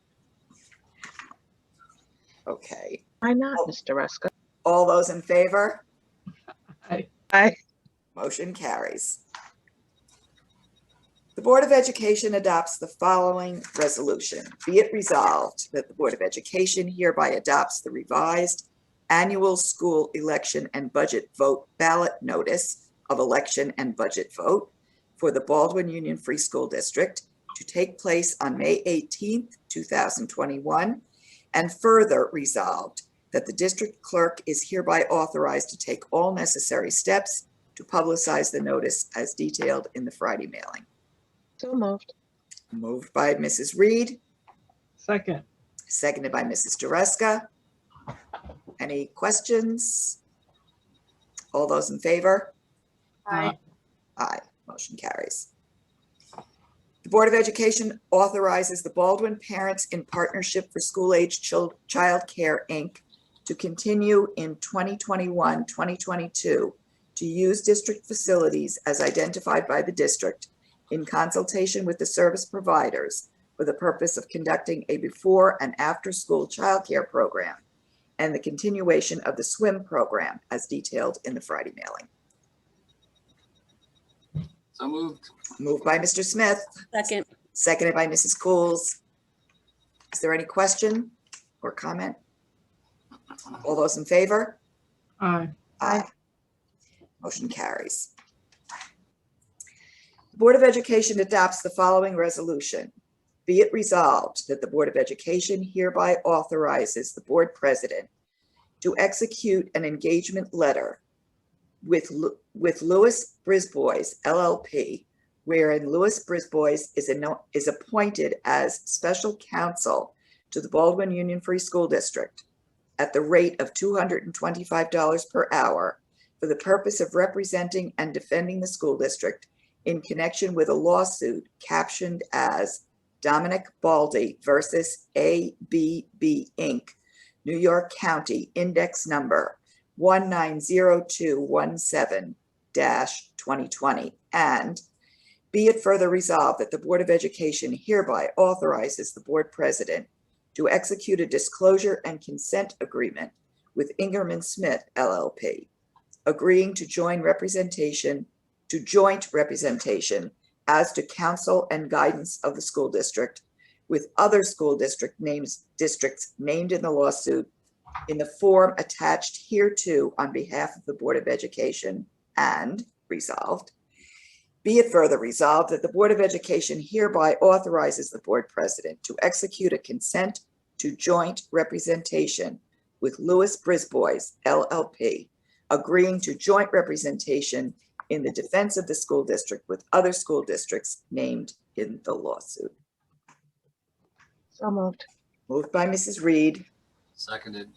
Okay. Why not, Mr. Ruska? All those in favor? Aye. Motion carries. The Board of Education adopts the following resolution. Be it resolved that the Board of Education hereby adopts the revised annual school election and budget vote ballot notice of election and budget vote for the Baldwin Union Free School District to take place on May 18th, 2021, and further resolved that the district clerk is hereby authorized to take all necessary steps to publicize the notice as detailed in the Friday mailing. So moved. Moved by Mrs. Reed, Second. seconded by Mrs. Dreska. Any questions? All those in favor? Aye. Aye, motion carries. The Board of Education authorizes the Baldwin Parents in Partnership for School-Age Child Care, Inc. to continue in 2021-2022 to use district facilities as identified by the district in consultation with the service providers for the purpose of conducting a before and after school childcare program and the continuation of the swim program as detailed in the Friday mailing. So moved. Moved by Mr. Smith, Second. seconded by Mrs. Coles. Is there any question or comment? All those in favor? Aye. Aye. Motion carries. The Board of Education adopts the following resolution. Be it resolved that the Board of Education hereby authorizes the board president to execute an engagement letter with Lewis Brisbois LLP, wherein Lewis Brisbois is appointed as special counsel to the Baldwin Union Free School District at the rate of $225 per hour for the purpose of representing and defending the school district in connection with a lawsuit captioned as Dominic Baldy versus ABB Inc., New York County, index number 190217-2020. And be it further resolved that the Board of Education hereby authorizes the board president to execute a disclosure and consent agreement with Ingerman Smith LLP, agreeing to joint representation as to counsel and guidance of the school district with other school districts named in the lawsuit in the form attached hereto on behalf of the Board of Education. And resolved, be it further resolved that the Board of Education hereby authorizes the board president to execute a consent to joint representation with Lewis Brisbois LLP, agreeing to joint representation in the defense of the school district with other school districts named in the lawsuit. So moved. Moved by Mrs. Reed, Seconded.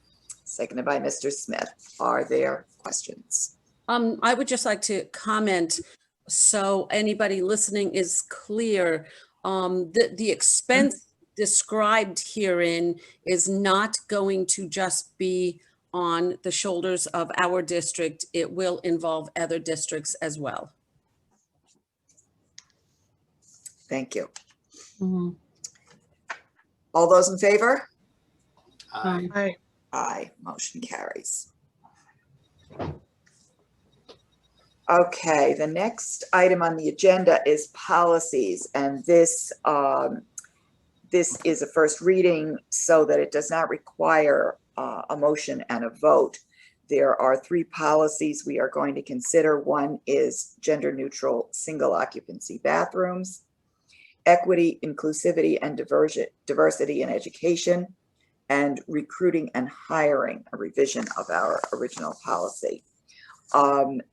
seconded by Mr. Smith. Are there questions? I would just like to comment, so anybody listening is clear, the expense described herein is not going to just be on the shoulders of our district. It will involve other districts as well. Thank you. Mhm. All those in favor? Aye. Aye. Aye, motion carries. Okay, the next item on the agenda is policies, and this is a first reading so that it does not require a motion and a vote. There are 3 policies we are going to consider. One is gender neutral single occupancy bathrooms, equity, inclusivity, and diversity in education, and recruiting and hiring, a revision of our original policy.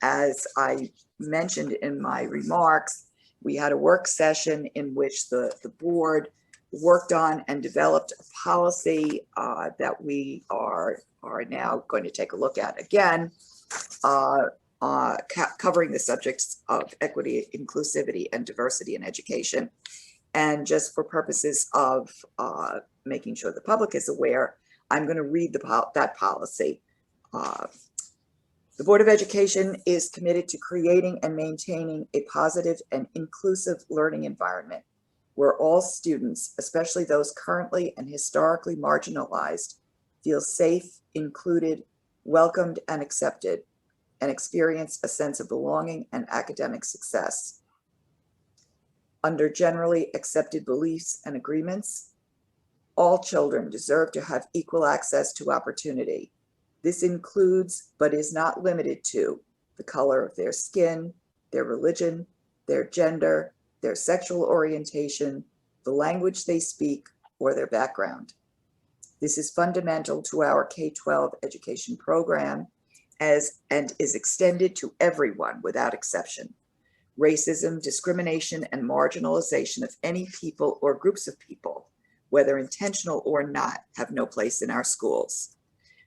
As I mentioned in my remarks, we had a work session in which the board worked on and developed a policy that we are now going to take a look at again, covering the subjects of equity, inclusivity, and diversity in education. And just for purposes of making sure the public is aware, I'm going to read that policy. The Board of Education is committed to creating and maintaining a positive and inclusive learning environment where all students, especially those currently and historically marginalized, feel safe, included, welcomed, and accepted, and experience a sense of belonging and academic success. Under generally accepted beliefs and agreements, all children deserve to have equal access to opportunity. This includes, but is not limited to, the color of their skin, their religion, their gender, their sexual orientation, the language they speak, or their background. This is fundamental to our K-12 education program and is extended to everyone without exception. Racism, discrimination, and marginalization of any people or groups of people, whether intentional or not, have no place in our schools.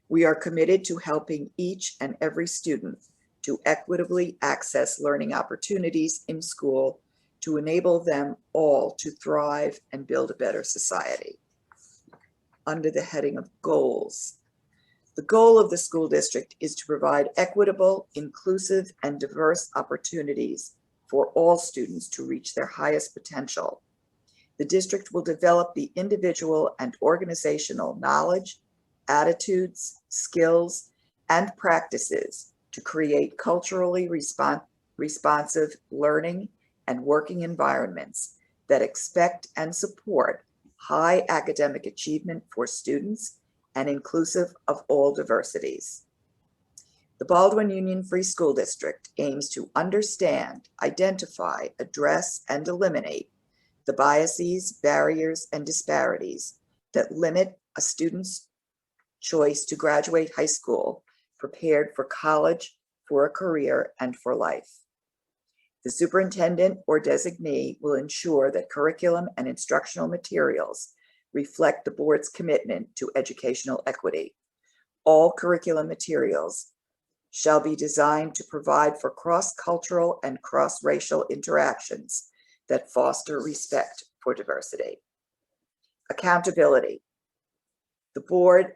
We are committed to helping each and every student to equitably access learning opportunities in school to enable them all to thrive and build a better society. Under the heading of goals, the goal of the school district is to provide equitable, inclusive, and diverse opportunities for all students to reach their highest potential. The district will develop the individual and organizational knowledge, attitudes, skills, and practices to create culturally responsive learning and working environments that expect and support high academic achievement for students and inclusive of all diversities. The Baldwin Union Free School District aims to understand, identify, address, and eliminate the biases, barriers, and disparities that limit a student's choice to graduate high school prepared for college, for a career, and for life. The superintendent or designee will ensure that curriculum and instructional materials reflect the board's commitment to educational equity. All curriculum materials shall be designed to provide for cross-cultural and cross-racial interactions that foster respect for diversity. Accountability. The board,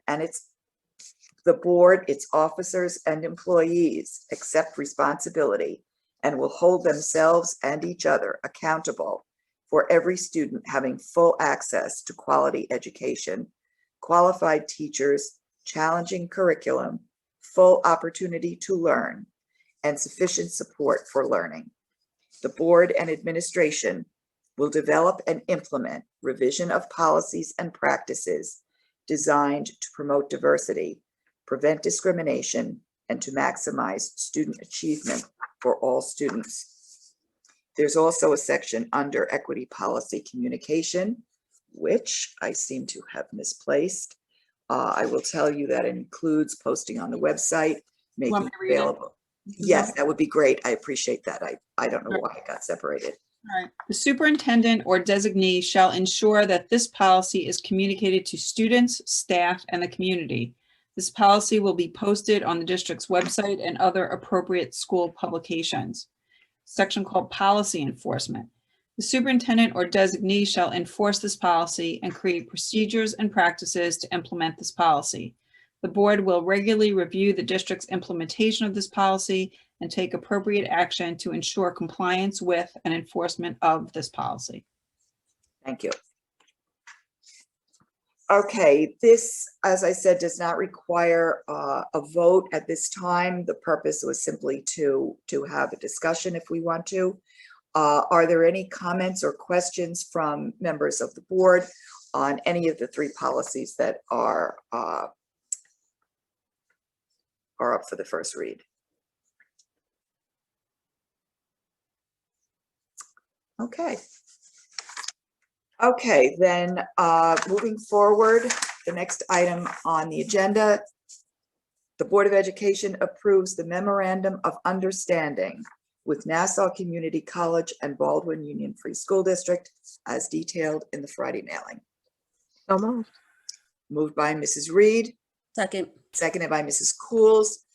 its officers, and employees accept responsibility and will hold themselves and each other accountable for every student having full access to quality education, qualified teachers, challenging curriculum, full opportunity to learn, and sufficient support for learning. The board and administration will develop and implement revision of policies and practices designed to promote diversity, prevent discrimination, and to maximize student achievement for all students. There's also a section under equity policy communication, which I seem to have misplaced. I will tell you that it includes posting on the website, making available. Yes, that would be great. I appreciate that. I don't know why it got separated. All right. The superintendent or designee shall ensure that this policy is communicated to students, staff, and the community. This policy will be posted on the district's website and other appropriate school publications. Section called Policy Enforcement. The superintendent or designee shall enforce this policy and create procedures and practices to implement this policy. The board will regularly review the district's implementation of this policy and take appropriate action to ensure compliance with and enforcement of this policy. Thank you. Okay, this, as I said, does not require a vote at this time. The purpose was simply to have a discussion if we want to. Are there any comments or questions from members of the board on any of the three policies that are up for the first read? Okay. Okay, then moving forward, the next item on the agenda, the Board of Education approves the Memorandum of Understanding with Nassau Community College and Baldwin Union Free School District as detailed in the Friday mailing. So moved. Moved by Mrs. Reed. Second. Seconded by Mrs. Cools.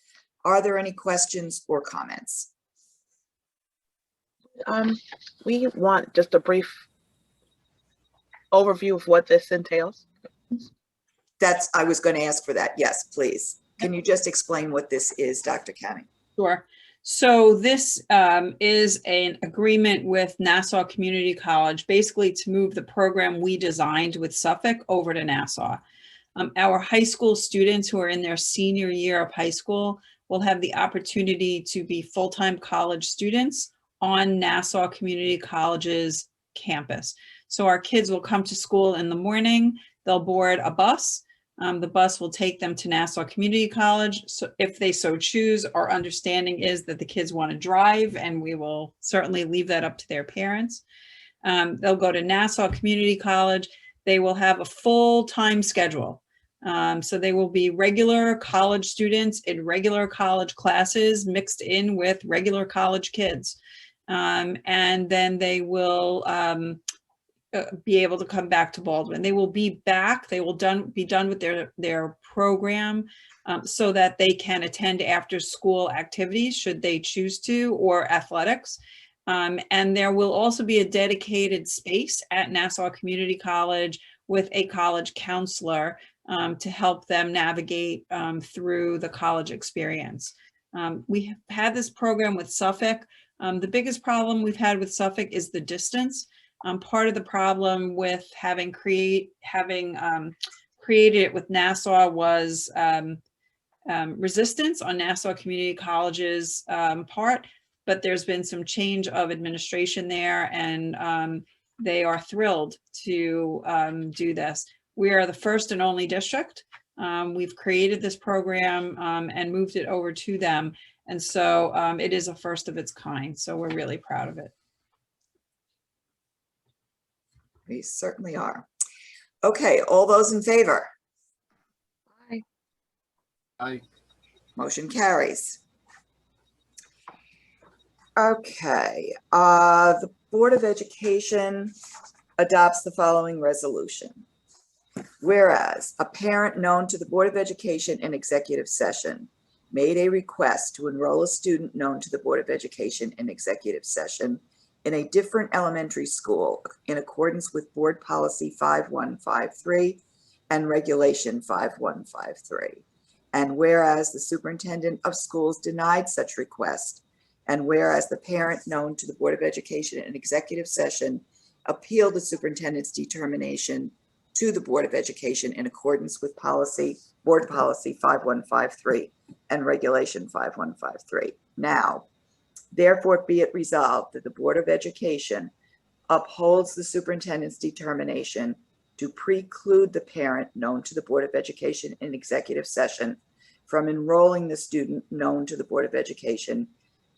Are there any questions or comments? We want just a brief overview of what this entails. I was going to ask for that. Yes, please. Can you just explain what this is, Dr. Canning? Sure. So this is an agreement with Nassau Community College, basically to move the program we designed with Suffolk over to Nassau. Our high school students who are in their senior year of high school will have the opportunity to be full-time college students on Nassau Community College's campus. So our kids will come to school in the morning, they'll board a bus. The bus will take them to Nassau Community College. So if they so choose, our understanding is that the kids want to drive, and we will certainly leave that up to their parents. They'll go to Nassau Community College. They will have a full-time schedule. So they will be regular college students in regular college classes mixed in with regular college kids. And then they will be able to come back to Baldwin. They will be back. They will be done with their program so that they can attend after school activities should they choose to, or athletics. And there will also be a dedicated space at Nassau Community College with a college counselor to help them navigate through the college experience. We have had this program with Suffolk. The biggest problem we've had with Suffolk is the distance. Part of the problem with having created it with Nassau was resistance on Nassau Community College's part, but there's been some change of administration there, and they are thrilled to do this. We are the first and only district. We've created this program and moved it over to them, and so it is a first of its kind, so we're really proud of it. We certainly are. Okay, all those in favor? Aye. Aye. Motion carries. Okay, the Board of Education adopts the following resolution. Whereas a parent known to the Board of Education in executive session made a request to enroll a student known to the Board of Education in executive session in a different elementary school in accordance with Board Policy 5153 and Regulation 5153. And whereas the Superintendent of Schools denied such request, and whereas the parent known to the Board of Education in executive session appealed the superintendent's determination to the Board of Education in accordance with Board Policy 5153 and Regulation 5153. Now, therefore, be it resolved that the Board of Education upholds the superintendent's determination to preclude the parent known to the Board of Education in executive session from enrolling the student known to the Board of Education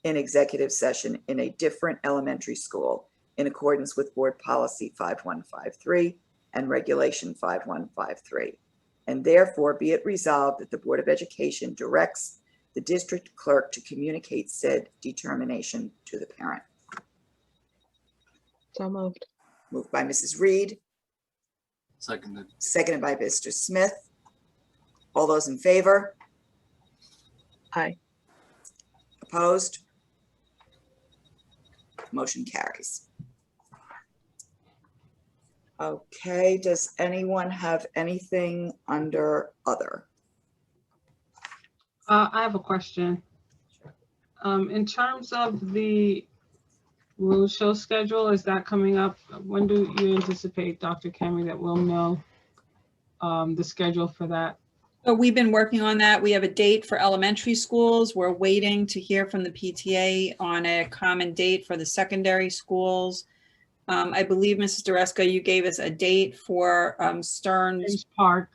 in executive session in a different elementary school in accordance with Board Policy 5153 and Regulation 5153. And therefore, be it resolved that the Board of Education directs the district clerk to communicate said determination to the parent. So moved. Moved by Mrs. Reed. Seconded. Seconded by Mr. Smith. All those in favor? Aye. Opposed? Motion carries. Okay, does anyone have anything under other? I have a question. In terms of the roadshow schedule, is that coming up? When do you anticipate, Dr. Kemi, that we'll know the schedule for that. So we've been working on that. We have a date for elementary schools. We're waiting to hear from the PTA on a common date for the secondary schools. I believe, Mrs. Dreska, you gave us a date for Stearns Park.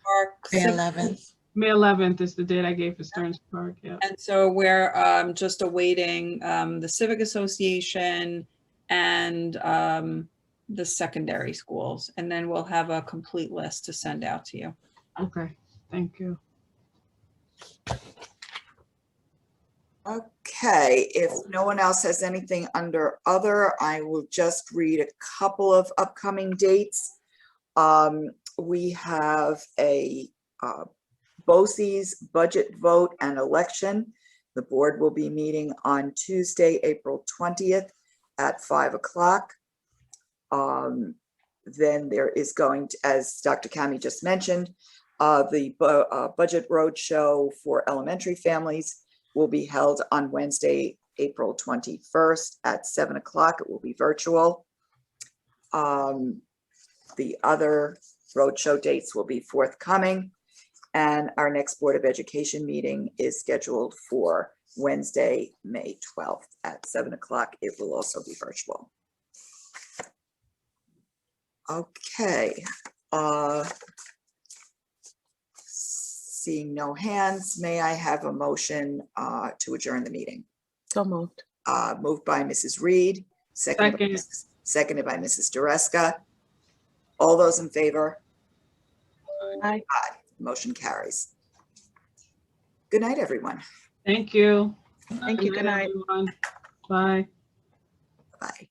May 11th. May 11th is the date I gave for Stearns Park, yeah. And so we're just awaiting the Civic Association and the secondary schools. And then we'll have a complete list to send out to you. Okay, thank you. Okay, if no one else has anything under other, I will just read a couple of upcoming dates. We have a BOCES budget vote and election. The board will be meeting on Tuesday, April 20th at 5 o'clock. Then there is going to, as Dr. Kami just mentioned, the budget roadshow for elementary families will be held on Wednesday, April 21st at 7 o'clock. It will be virtual. The other roadshow dates will be forthcoming. And our next Board of Education meeting is scheduled for Wednesday, May 12th at 7 o'clock. It will also be virtual. Okay. Seeing no hands, may I have a motion to adjourn the meeting? So moved. Moved by Mrs. Reed, seconded by Mrs. Dreska. All those in favor? Aye. Aye. Motion carries. Good night, everyone. Thank you. Thank you. Good night. Everyone. Bye. Bye.